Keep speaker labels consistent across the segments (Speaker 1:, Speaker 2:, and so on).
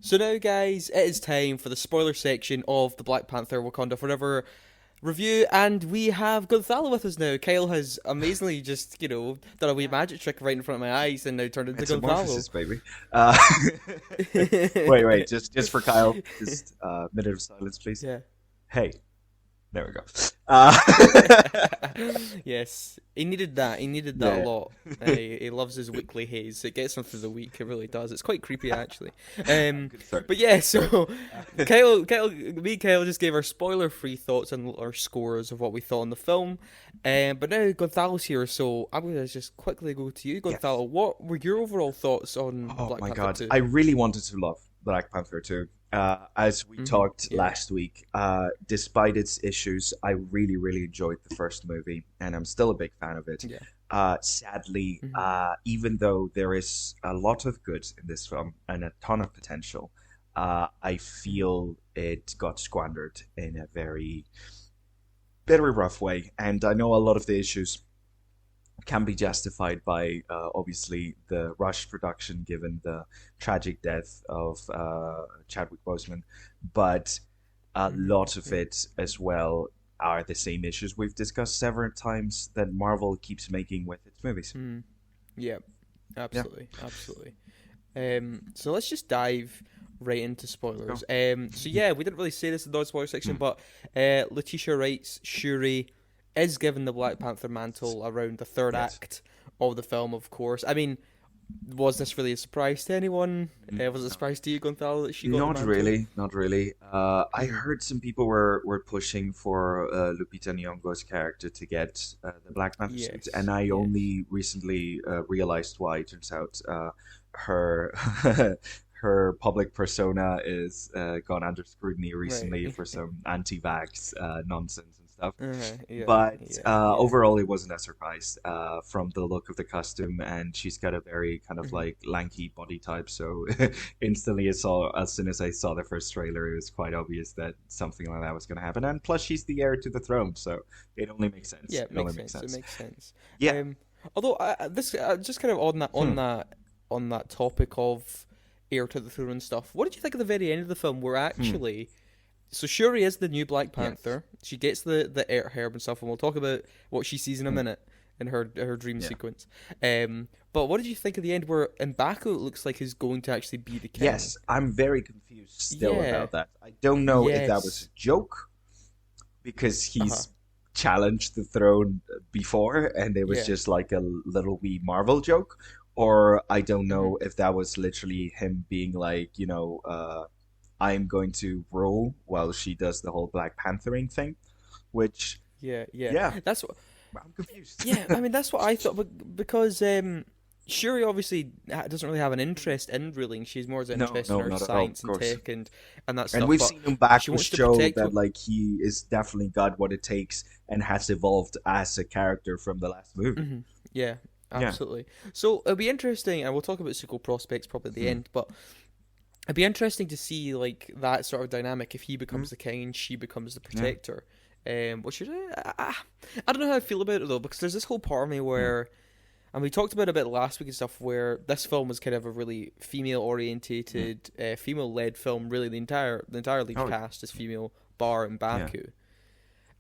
Speaker 1: So now, guys, it is time for the spoiler section of the Black Panther Wakanda Forever review, and we have Gonzalo with us now. Kyle has amazingly just, done a wee magic trick right in front of my eyes and now turned into Gonzalo.
Speaker 2: Metamorphosis, baby. Uh, wait, just for Kyle, just minute of silence, please.
Speaker 1: Yeah.
Speaker 2: Hey, there we go. Uh,
Speaker 1: Yes, he needed that. He needed that a
Speaker 2: yeah,
Speaker 1: lot. He loves his weekly haze. It gets him through the week. It really does. It's quite creepy, actually. Um,
Speaker 2: good start.
Speaker 1: but yeah,
Speaker 2: Sorry.
Speaker 1: so Kyle just gave our spoiler-free thoughts and our scores of what we thought on the film. But now Gonzalo's here, so I'm gonna just quickly go to you,
Speaker 2: Yes.
Speaker 1: Gonzalo. What were your overall thoughts on
Speaker 2: Oh
Speaker 1: Black
Speaker 2: my
Speaker 1: Panther
Speaker 2: God,
Speaker 1: 2?
Speaker 2: I really wanted to love Black Panther 2. As we talked
Speaker 1: Yeah.
Speaker 2: last week, despite its issues, I really, really enjoyed the first movie, and I'm still a big fan of it.
Speaker 1: Yeah.
Speaker 2: Sadly,
Speaker 1: hmm
Speaker 2: even though there is a lot of good in this film and a ton of potential, I feel it got squandered in a very, very rough way. And I know a lot of the issues can be justified by obviously the rush production given the tragic death of Chadwick Boseman, but a lot of
Speaker 1: Yeah.
Speaker 2: it as well are the same issues we've discussed several times that Marvel keeps making with its movies.
Speaker 1: Mm. Yeah.
Speaker 2: Yeah,
Speaker 1: Absolutely. Absolutely. So let's just dive right into
Speaker 2: let's go.
Speaker 1: spoilers. So yeah, we didn't really say this in the non-spoiler section,
Speaker 2: Hmm.
Speaker 1: but Letitia writes Shuri is given the Black Panther mantle around the third
Speaker 2: Yes.
Speaker 1: act of the film. Of course, I mean, was this really a surprise to anyone? Was it a
Speaker 2: No.
Speaker 1: surprise to you, Gonzalo, that she got the
Speaker 2: Not
Speaker 1: mantle?
Speaker 2: really, not really. I
Speaker 1: hmm
Speaker 2: heard some people were pushing for Lupita Nyong'o's character to get the Black Panther suit, and
Speaker 1: Yes,
Speaker 2: I
Speaker 1: yes.
Speaker 2: only recently realized why. It turns out her her public persona is gone under scrutiny recently
Speaker 1: Right.
Speaker 2: for some anti-vax nonsense and stuff.
Speaker 1: Yeah,
Speaker 2: But
Speaker 1: yeah, yeah.
Speaker 2: overall, it wasn't a surprise from the look of the costume, and she's got a very kind of
Speaker 1: hmm
Speaker 2: like lanky body type. So instantly, as soon as I saw the first trailer, it was quite obvious that something like that was going to happen. And plus, she's the heir to the throne, so it only makes sense.
Speaker 1: Yeah, it
Speaker 2: It only
Speaker 1: makes
Speaker 2: makes
Speaker 1: sense. It
Speaker 2: sense.
Speaker 1: makes sense.
Speaker 2: Yeah.
Speaker 1: Um, although this just kind of
Speaker 2: Hmm.
Speaker 1: on that topic of heir to the throne and stuff. What did you think of the very end of the film, where
Speaker 2: Hmm.
Speaker 1: actually, so Shuri is the new Black
Speaker 2: Yes.
Speaker 1: Panther. She gets the air herb and stuff, and we'll talk about what she sees in a
Speaker 2: Hmm.
Speaker 1: minute in her dream
Speaker 2: Yeah.
Speaker 1: sequence. But what did you think of the end, where M'Baku it looks like is going to actually be the king?
Speaker 2: Yes, I'm very confused still
Speaker 1: Yeah.
Speaker 2: about that. I don't know if that was
Speaker 1: Yes.
Speaker 2: a joke because
Speaker 1: Uh huh.
Speaker 2: he's challenged the throne before and it was
Speaker 1: Yeah.
Speaker 2: just like a little wee Marvel joke, or I don't
Speaker 1: hmm
Speaker 2: know if that was literally him being like, I'm going to rule while she does the whole Black Panthering thing, which,
Speaker 1: Yeah. Yeah.
Speaker 2: yeah,
Speaker 1: That's
Speaker 2: I'm confused.
Speaker 1: Yeah, I mean that's what I thought, but because Shuri obviously doesn't really have an interest in ruling. She's more
Speaker 2: No,
Speaker 1: interested in
Speaker 2: no,
Speaker 1: her
Speaker 2: not at all, of
Speaker 1: science and
Speaker 2: course.
Speaker 1: tech and that
Speaker 2: And
Speaker 1: stuff.
Speaker 2: we've
Speaker 1: But
Speaker 2: seen him
Speaker 1: she
Speaker 2: back
Speaker 1: wants to
Speaker 2: show
Speaker 1: protect
Speaker 2: that
Speaker 1: what.
Speaker 2: like he is definitely got what it takes and has evolved as a character from the last movie.
Speaker 1: hmm Yeah,
Speaker 2: Yeah.
Speaker 1: absolutely. So it'll be interesting, and we'll talk about sequel prospects probably at the
Speaker 2: Hmm.
Speaker 1: end. But it'd be interesting to see like that sort of dynamic if he
Speaker 2: Hmm.
Speaker 1: becomes the king and she becomes the
Speaker 2: Yeah.
Speaker 1: protector. Which is I don't know how I feel about it though, because there's this whole part of me
Speaker 2: Hmm.
Speaker 1: where. And we talked about it a bit last week and stuff, where this film was kind of a really female
Speaker 2: Hmm.
Speaker 1: orientated, female led film. Really, the entire lead
Speaker 2: Oh,
Speaker 1: cast is female, bar and
Speaker 2: yeah.
Speaker 1: Baku,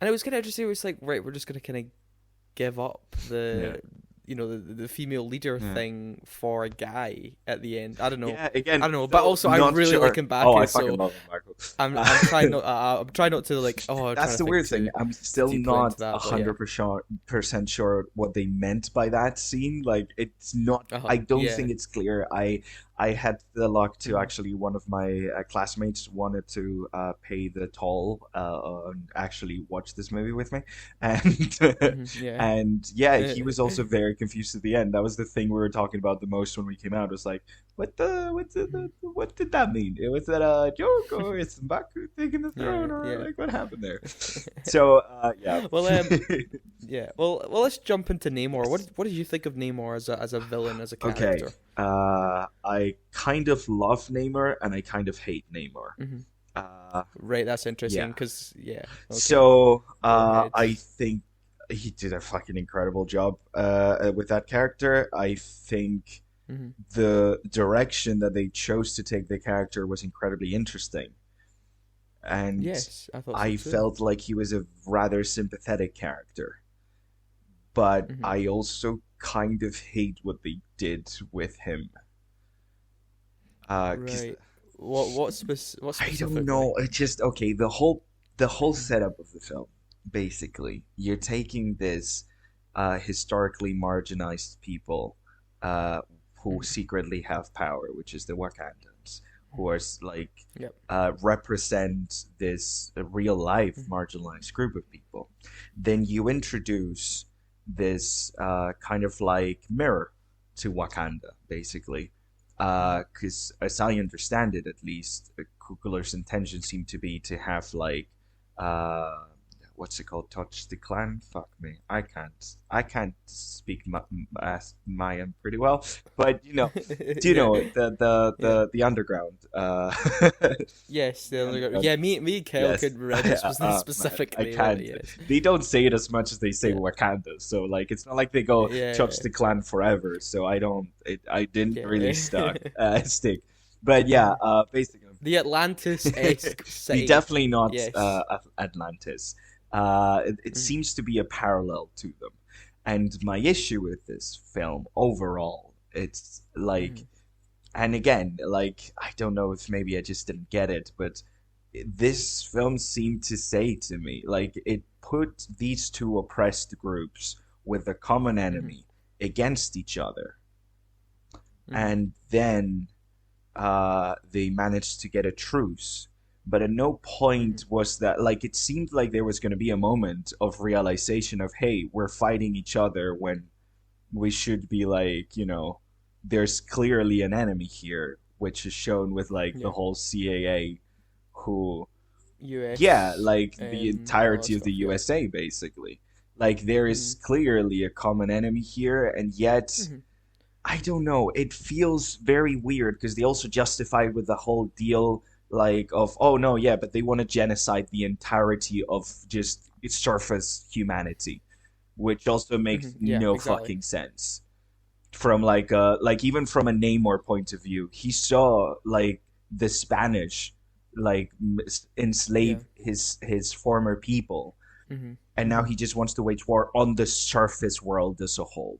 Speaker 1: and it was kind of interesting. It was like, right, we're just gonna kind of give up
Speaker 2: Yeah.
Speaker 1: the female leader
Speaker 2: Yeah.
Speaker 1: thing for a guy at the end. I don't know,
Speaker 2: Yeah. Again,
Speaker 1: but
Speaker 2: though
Speaker 1: also I
Speaker 2: not
Speaker 1: really like
Speaker 2: sure. Oh, I
Speaker 1: Mbaku,
Speaker 2: fucking
Speaker 1: so
Speaker 2: love him, Michael.
Speaker 1: I'm trying not to like, I'm trying
Speaker 2: That's
Speaker 1: to
Speaker 2: the
Speaker 1: think
Speaker 2: weird thing. I'm
Speaker 1: too
Speaker 2: still
Speaker 1: deeply into
Speaker 2: not a
Speaker 1: that, but yeah,
Speaker 2: hundred percent sure what they meant by that scene. Like, it's not. I don't
Speaker 1: yeah,
Speaker 2: think it's clear. I had the luck to
Speaker 1: hmm
Speaker 2: actually one of my classmates wanted to pay the toll and actually watch this movie with me, and
Speaker 1: yeah.
Speaker 2: and yeah, he was also very confused at the end. That was the thing we were talking about the most when we came out. It was like, what did that mean? Was that a joke or is Mbaku taking the
Speaker 1: Yeah,
Speaker 2: throne or
Speaker 1: yeah.
Speaker 2: like what happened there? So yeah.
Speaker 1: Well, yeah. Well, let's jump into Namor.
Speaker 2: Yes.
Speaker 1: What did you think of Namor as a villain, as a
Speaker 2: Okay.
Speaker 1: character?
Speaker 2: I kind of love Neymar and I kind of hate Neymar.
Speaker 1: hmm
Speaker 2: Uh,
Speaker 1: Right, that's interesting
Speaker 2: yeah.
Speaker 1: because yeah. Okay,
Speaker 2: So
Speaker 1: go ahead.
Speaker 2: I think he did a fucking incredible job with that character. I think
Speaker 1: Hmm.
Speaker 2: the direction that they chose to take the character was incredibly interesting. And
Speaker 1: Yes, I thought so
Speaker 2: I
Speaker 1: too.
Speaker 2: felt like he was a rather sympathetic character. But
Speaker 1: Hmm.
Speaker 2: I also kind of hate what they did with him. 'Cause
Speaker 1: Right. What
Speaker 2: I don't
Speaker 1: specifically?
Speaker 2: know. It's just okay. The whole
Speaker 1: Hmm.
Speaker 2: setup of the film, basically, you're taking this historically marginalized people uh, who
Speaker 1: Hmm.
Speaker 2: secretly have power, which is the Wakandans, who are like
Speaker 1: Yep.
Speaker 2: represent this real life
Speaker 1: Hmm.
Speaker 2: marginalized group of people. Then you introduce this kind of like mirror to Wakanda, basically
Speaker 1: Hmm.
Speaker 2: because as I understand it, at least, Kugler's intention seemed to be to have like, uh, what's it called? Touch the clan? Fuck me, I can't speak Mayan pretty well, but do you
Speaker 1: Yeah.
Speaker 2: know
Speaker 1: Yeah.
Speaker 2: the underground?
Speaker 1: Yes, the
Speaker 2: The
Speaker 1: other guy.
Speaker 2: underground.
Speaker 1: Yeah, me and Kyle
Speaker 2: Yes.
Speaker 1: could remember the the
Speaker 2: Man,
Speaker 1: specific
Speaker 2: I
Speaker 1: name of it.
Speaker 2: can't.
Speaker 1: Yes.
Speaker 2: They don't say it as much as they say
Speaker 1: Yeah.
Speaker 2: Wakanda. So like, it's not like they go touch
Speaker 1: Yeah.
Speaker 2: the clan forever. So I don't. I didn't really
Speaker 1: Yeah.
Speaker 2: stick. But yeah, basically,
Speaker 1: The Atlantis-esque
Speaker 2: he
Speaker 1: city.
Speaker 2: definitely not
Speaker 1: Yes.
Speaker 2: Atlantis. It
Speaker 1: Mm-hmm.
Speaker 2: seems to be a parallel to them. And my issue with this film overall, it's like,
Speaker 1: Mm-hmm.
Speaker 2: and again, like, I don't know if maybe I just didn't get it, but this film seemed to say to me, like, it put these two oppressed groups with a common
Speaker 1: Mm-hmm.
Speaker 2: enemy against each other,
Speaker 1: Mm-hmm.
Speaker 2: and then they managed to get a truce. But at no
Speaker 1: Mm-hmm.
Speaker 2: point was that, like, it seemed like there was going to be a moment of realization of, hey, we're fighting each other when we should be like, there's clearly an enemy here, which is shown with like the
Speaker 1: Yeah.
Speaker 2: whole CAA, who, yeah,
Speaker 1: US
Speaker 2: like the
Speaker 1: and all that
Speaker 2: entirety of the
Speaker 1: stuff. Yeah.
Speaker 2: USA, basically. Like, there
Speaker 1: Mm-hmm.
Speaker 2: is clearly a common enemy here, and yet,
Speaker 1: Mm-hmm.
Speaker 2: I don't know, it feels very weird because they also justify with the whole deal, like, of, oh no, yeah, but they want to genocide the entirety of just surface humanity, which also
Speaker 1: Mm-hmm.
Speaker 2: makes
Speaker 1: Yeah.
Speaker 2: no
Speaker 1: Exactly.
Speaker 2: fucking sense from like even from a Namor point of view. He saw like the Spanish like
Speaker 1: Yeah.
Speaker 2: enslave his former people,
Speaker 1: Mm-hmm.
Speaker 2: and now
Speaker 1: Mm-hmm.
Speaker 2: he just wants to wage war on the surface world as a whole,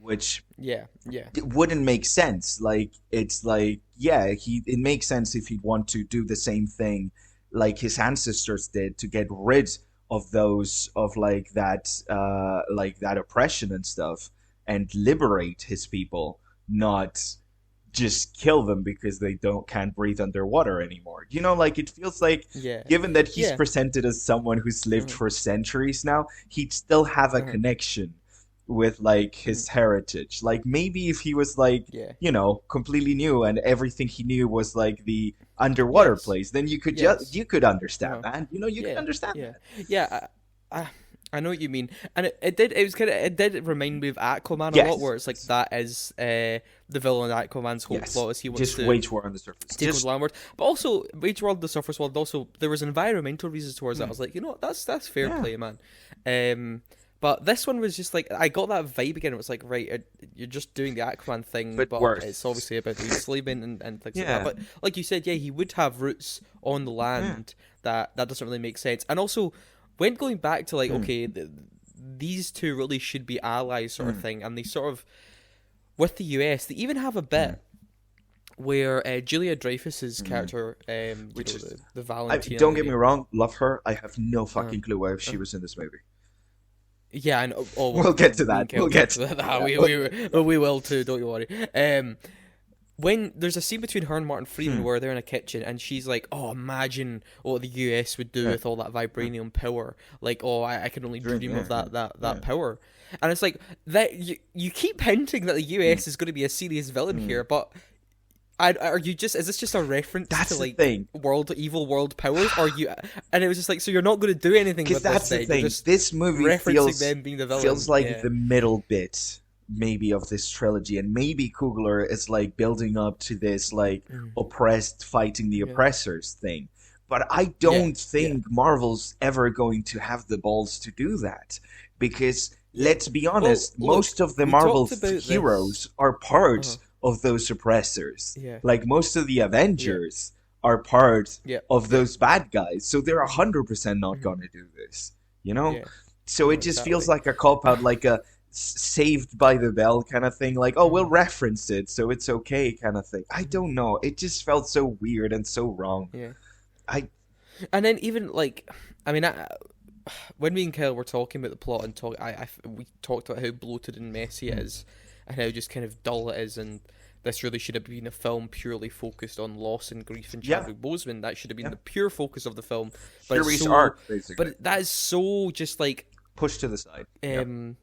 Speaker 2: which
Speaker 1: Yeah. Yeah.
Speaker 2: it wouldn't make sense. Like, it's like, yeah, it makes sense if he'd want to do the same thing like his ancestors did to get rid of those of like that oppression and stuff, and liberate his people, not just kill them because they can't breathe underwater anymore. Like, it feels like,
Speaker 1: Yeah.
Speaker 2: given that he's
Speaker 1: Yeah.
Speaker 2: presented as someone who's lived
Speaker 1: Uh-huh.
Speaker 2: for centuries now, he'd still have a
Speaker 1: Uh-huh.
Speaker 2: connection with like
Speaker 1: Mm-hmm.
Speaker 2: his heritage. Like, maybe if he was like,
Speaker 1: Yeah.
Speaker 2: completely new and everything he knew was like the underwater
Speaker 1: Yes.
Speaker 2: place, then
Speaker 1: Yes.
Speaker 2: you could understand
Speaker 1: Uh-huh.
Speaker 2: that. You could
Speaker 1: Yeah,
Speaker 2: understand
Speaker 1: yeah,
Speaker 2: that.
Speaker 1: yeah. I know what you mean, and it did remind me of Aquaman a lot,
Speaker 2: Yes.
Speaker 1: where it's like that is the villain. Aquaman's whole
Speaker 2: Yes.
Speaker 1: plot is he wants
Speaker 2: Just
Speaker 1: to
Speaker 2: wage war on the surface.
Speaker 1: take over the
Speaker 2: Just
Speaker 1: land world, but also Wage World, the surface world. Also, there was environmental reasons towards that. I
Speaker 2: hmm,
Speaker 1: was like, that's fair
Speaker 2: yeah.
Speaker 1: play, man. But this one was just like I got that vibe again. It was like, right, you're just doing the Aquaman thing,
Speaker 2: But
Speaker 1: but it's
Speaker 2: worse.
Speaker 1: obviously about the enslavement and things like that.
Speaker 2: Yeah.
Speaker 1: But like you said, yeah, he would have roots on the
Speaker 2: Yeah.
Speaker 1: land that doesn't really make sense. And also, when going back to like,
Speaker 2: Hmm.
Speaker 1: okay, these two really should be allies, sort of
Speaker 2: Hmm.
Speaker 1: thing, and they sort of with the US, they even have a
Speaker 2: Hmm.
Speaker 1: bit where Julia Dreyfus's
Speaker 2: Hmm.
Speaker 1: character,
Speaker 2: Which is,
Speaker 1: the
Speaker 2: I
Speaker 1: Valentina
Speaker 2: don't get me
Speaker 1: lady.
Speaker 2: wrong, love her. I have no
Speaker 1: Uh,
Speaker 2: fucking clue why she
Speaker 1: uh,
Speaker 2: was in this movie.
Speaker 1: yeah, and oh,
Speaker 2: We'll get to
Speaker 1: me and
Speaker 2: that.
Speaker 1: Kyle
Speaker 2: We'll
Speaker 1: will
Speaker 2: get
Speaker 1: get
Speaker 2: to
Speaker 1: to that.
Speaker 2: that. Yeah.
Speaker 1: We will too. Don't you worry. When there's a scene between her and Martin Freeman
Speaker 2: Hmm.
Speaker 1: where they're in a kitchen and she's like, "Oh, imagine what the US would do
Speaker 2: Yeah.
Speaker 1: with all that
Speaker 2: Yeah.
Speaker 1: vibranium power. Like, oh, I can only
Speaker 2: Dream.
Speaker 1: dream
Speaker 2: Yeah.
Speaker 1: of
Speaker 2: Yeah.
Speaker 1: that
Speaker 2: Yeah.
Speaker 1: power." And it's like that you keep hinting that the
Speaker 2: Hmm.
Speaker 1: US is going to be a serious villain
Speaker 2: Hmm.
Speaker 1: here, but are you just is this just a reference to
Speaker 2: That's the
Speaker 1: like
Speaker 2: thing.
Speaker 1: evil world powers? Or you and it was just like, so you're not going to do anything
Speaker 2: Because
Speaker 1: with this
Speaker 2: that's the
Speaker 1: then? You're
Speaker 2: thing.
Speaker 1: just
Speaker 2: This movie
Speaker 1: referencing
Speaker 2: feels
Speaker 1: them being the villain.
Speaker 2: feels like
Speaker 1: Yeah.
Speaker 2: the middle bit, maybe, of this trilogy, and maybe Kugler is like building up to this like
Speaker 1: Mm.
Speaker 2: oppressed fighting the
Speaker 1: Yeah.
Speaker 2: oppressors thing. But I
Speaker 1: Yeah.
Speaker 2: don't
Speaker 1: Yeah.
Speaker 2: think Marvel's ever going to have the balls to do that, because
Speaker 1: Yeah.
Speaker 2: let's be
Speaker 1: Well,
Speaker 2: honest,
Speaker 1: look,
Speaker 2: most of the
Speaker 1: we
Speaker 2: Marvel
Speaker 1: talked about this.
Speaker 2: heroes are parts
Speaker 1: Uh-huh.
Speaker 2: of those oppressors.
Speaker 1: Yeah.
Speaker 2: Like most of the
Speaker 1: Yeah.
Speaker 2: Avengers are part
Speaker 1: Yeah.
Speaker 2: of
Speaker 1: Yeah.
Speaker 2: those bad guys, so they're
Speaker 1: Mhm.
Speaker 2: 100% not
Speaker 1: Mhm.
Speaker 2: gonna do this. You know,
Speaker 1: Yeah.
Speaker 2: so
Speaker 1: No,
Speaker 2: it just feels
Speaker 1: exactly.
Speaker 2: like a cop out, like a Saved by the Bell kind of thing. Like, oh, we'll
Speaker 1: Mhm.
Speaker 2: reference it, so it's okay, kind of thing. I
Speaker 1: Mhm.
Speaker 2: don't know. It just felt so weird and so wrong.
Speaker 1: Yeah.
Speaker 2: I
Speaker 1: And then even like, I mean, when me and Kyle were talking about the plot and we talked about how bloated and messy it
Speaker 2: mm,
Speaker 1: is, and how just kind of dull it is, and this really should have been a film purely focused on loss and grief and
Speaker 2: yeah,
Speaker 1: Chadwick Boseman. That should have been
Speaker 2: yeah.
Speaker 1: the pure focus of the film. But it's
Speaker 2: Fury's
Speaker 1: so,
Speaker 2: arc, basically.
Speaker 1: but that is so just like
Speaker 2: Pushed to the side. Yeah.
Speaker 1: um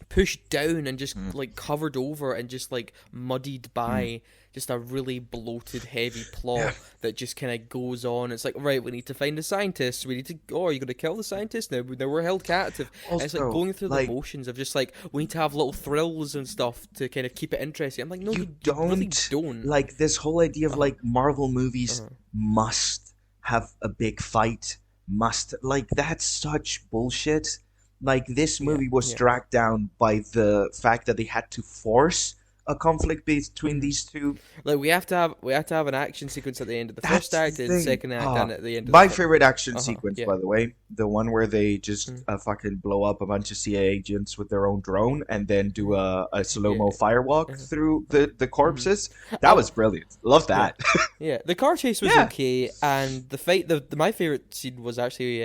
Speaker 1: pushed down and just
Speaker 2: Mm,
Speaker 1: like covered over and just like muddied
Speaker 2: mm.
Speaker 1: by just a really bloated heavy
Speaker 2: Yeah.
Speaker 1: plot that just kind of goes on. It's like, right, we need to find the scientist, we need to, oh, are you going to kill the scientist now we're held captive. And it's like
Speaker 2: Also,
Speaker 1: going through the
Speaker 2: like,
Speaker 1: motions of just like, we need to have little thrills and stuff to kind of keep it interesting. I'm like, no,
Speaker 2: you
Speaker 1: you really
Speaker 2: don't
Speaker 1: don't.
Speaker 2: like this whole idea of
Speaker 1: Uh-huh.
Speaker 2: like Marvel movies
Speaker 1: Uh-huh.
Speaker 2: must have a big fight, must, like, that's such bullshit. Like, this
Speaker 1: Yeah,
Speaker 2: movie was
Speaker 1: yeah.
Speaker 2: dragged down by the fact that they had to force a conflict between
Speaker 1: Mhm.
Speaker 2: these two.
Speaker 1: Like we have to have an action sequence at the end of the first
Speaker 2: That's the
Speaker 1: act and the
Speaker 2: thing.
Speaker 1: second act and at the end of the
Speaker 2: My
Speaker 1: film.
Speaker 2: favorite action
Speaker 1: Uh-huh.
Speaker 2: sequence,
Speaker 1: Yeah.
Speaker 2: by the way, the one where they just
Speaker 1: Mm.
Speaker 2: fucking blow up a bunch of CIA agents with their own drone and then do
Speaker 1: Mhm.
Speaker 2: a slow mo
Speaker 1: Yeah.
Speaker 2: firewalk
Speaker 1: Uh-huh.
Speaker 2: through the
Speaker 1: Mhm.
Speaker 2: corpses. That
Speaker 1: Oh,
Speaker 2: was brilliant. Love
Speaker 1: yeah.
Speaker 2: that.
Speaker 1: Yeah, the car chase was
Speaker 2: Yeah.
Speaker 1: okay, and the fight, my favorite scene was actually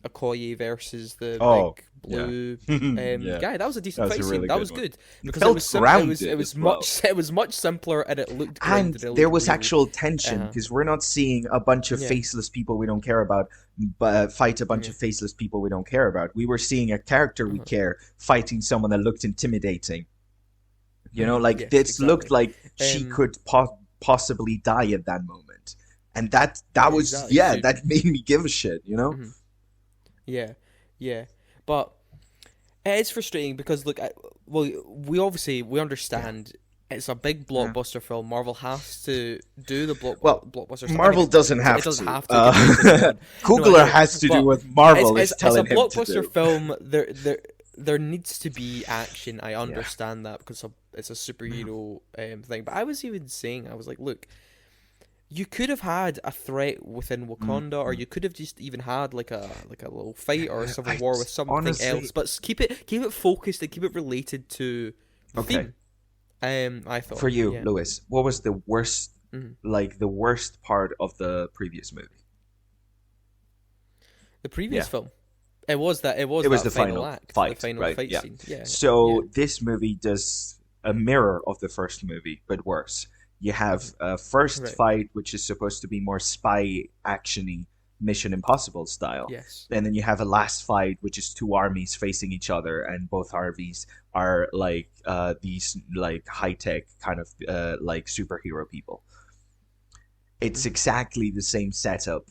Speaker 1: Okoye versus the
Speaker 2: Oh,
Speaker 1: big
Speaker 2: yeah.
Speaker 1: blue
Speaker 2: Yeah.
Speaker 1: guy. That was a
Speaker 2: That
Speaker 1: decent
Speaker 2: was
Speaker 1: fight
Speaker 2: a
Speaker 1: scene.
Speaker 2: really
Speaker 1: That
Speaker 2: good
Speaker 1: was
Speaker 2: one.
Speaker 1: good
Speaker 2: It
Speaker 1: because
Speaker 2: felt
Speaker 1: it
Speaker 2: grounded
Speaker 1: was
Speaker 2: as well.
Speaker 1: much simpler and it looked
Speaker 2: And
Speaker 1: grounded. It
Speaker 2: there
Speaker 1: looked
Speaker 2: was
Speaker 1: real.
Speaker 2: actual tension
Speaker 1: Uh-huh.
Speaker 2: because we're not seeing a bunch of
Speaker 1: Yeah,
Speaker 2: faceless people we don't care about fight a bunch
Speaker 1: yeah,
Speaker 2: of faceless people we don't care about. We were seeing a character we
Speaker 1: uh-huh.
Speaker 2: care fighting someone that looked intimidating. You know, like
Speaker 1: Yes,
Speaker 2: this looked
Speaker 1: exactly.
Speaker 2: like she
Speaker 1: Um,
Speaker 2: could possibly die at that moment, and that
Speaker 1: yeah,
Speaker 2: was,
Speaker 1: exactly.
Speaker 2: yeah,
Speaker 1: So,
Speaker 2: that made me give a shit. You know?
Speaker 1: mhm. Yeah, yeah, but it is frustrating because look, well, we
Speaker 2: Yeah,
Speaker 1: understand it's a big
Speaker 2: yeah.
Speaker 1: blockbuster film. Marvel has to do the
Speaker 2: Well,
Speaker 1: blockbuster stuff. I mean,
Speaker 2: Marvel doesn't
Speaker 1: it
Speaker 2: have
Speaker 1: doesn't
Speaker 2: to.
Speaker 1: have to. It can do it on its own. No, I
Speaker 2: Coogler
Speaker 1: know,
Speaker 2: has to do
Speaker 1: but
Speaker 2: what Marvel is
Speaker 1: it's a
Speaker 2: telling him to
Speaker 1: blockbuster
Speaker 2: do.
Speaker 1: film. There needs to be action. I
Speaker 2: Yeah.
Speaker 1: understand that because it's a superhero thing. But I was even saying, I was like, look, you could have had a threat within Wakanda, or
Speaker 2: Mm.
Speaker 1: you could have just even had like a little fight or a civil
Speaker 2: I
Speaker 1: war with something
Speaker 2: honestly,
Speaker 1: else. But keep it focused and keep it related to the
Speaker 2: okay.
Speaker 1: theme. I thought,
Speaker 2: For you,
Speaker 1: yeah.
Speaker 2: Lewis, what was the worst,
Speaker 1: Mhm.
Speaker 2: like the worst part of the previous movie?
Speaker 1: The previous
Speaker 2: Yeah,
Speaker 1: film, it was
Speaker 2: it was
Speaker 1: that
Speaker 2: the
Speaker 1: final
Speaker 2: final
Speaker 1: act, the
Speaker 2: fight,
Speaker 1: final
Speaker 2: right?
Speaker 1: fight
Speaker 2: Yeah.
Speaker 1: scene. Yeah, yeah.
Speaker 2: So this movie does a mirror of the first movie, but worse. You have a first
Speaker 1: Right.
Speaker 2: fight, which is supposed to be more spy actiony, Mission Impossible style,
Speaker 1: Yes.
Speaker 2: and then you have a last fight, which is two armies facing each other, and both armies are like these like high tech kind of like superhero people. It's
Speaker 1: Mhm.
Speaker 2: exactly the same setup,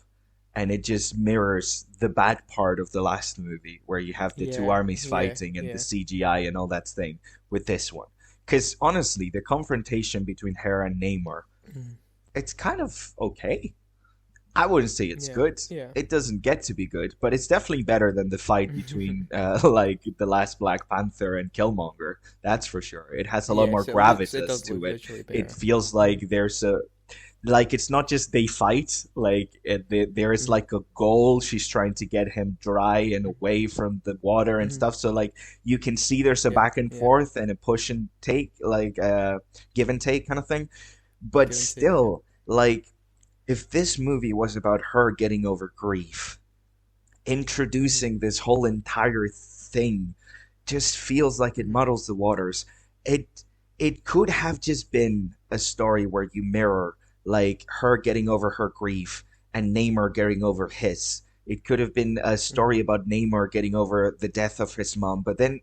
Speaker 2: and it just mirrors the bad part of the last movie where you have the two
Speaker 1: Yeah.
Speaker 2: armies
Speaker 1: Yeah.
Speaker 2: fighting and the
Speaker 1: Yeah.
Speaker 2: CGI and all that thing with this one. Because honestly, the confrontation between her and Namor,
Speaker 1: Mhm.
Speaker 2: it's kind of okay. I wouldn't say it's
Speaker 1: Yeah.
Speaker 2: good.
Speaker 1: Yeah.
Speaker 2: It doesn't get to be good, but it's definitely better than the fight between like the last Black Panther and Killmonger. That's for sure. It has a lot more
Speaker 1: Yes, it
Speaker 2: gravitas
Speaker 1: does look
Speaker 2: to it.
Speaker 1: visually
Speaker 2: It
Speaker 1: better.
Speaker 2: feels like there's a, like, it's not just they fight, like there is
Speaker 1: Mhm.
Speaker 2: like a goal. She's trying to get him dry and away from the water and
Speaker 1: Mhm.
Speaker 2: stuff, so like you can see there's a
Speaker 1: Yeah.
Speaker 2: back and
Speaker 1: Yeah.
Speaker 2: forth and a push and take, like give and take kind of thing. But
Speaker 1: Give and take. Yeah.
Speaker 2: still, like, if this movie was about her getting over grief,
Speaker 1: Mhm.
Speaker 2: introducing this whole entire thing just feels like it
Speaker 1: Mhm.
Speaker 2: muddles the waters. It could have just been a story where you mirror like her getting over her grief and Namor getting over his. It could have been a
Speaker 1: Mhm.
Speaker 2: story about Namor getting over the death of his mom, but then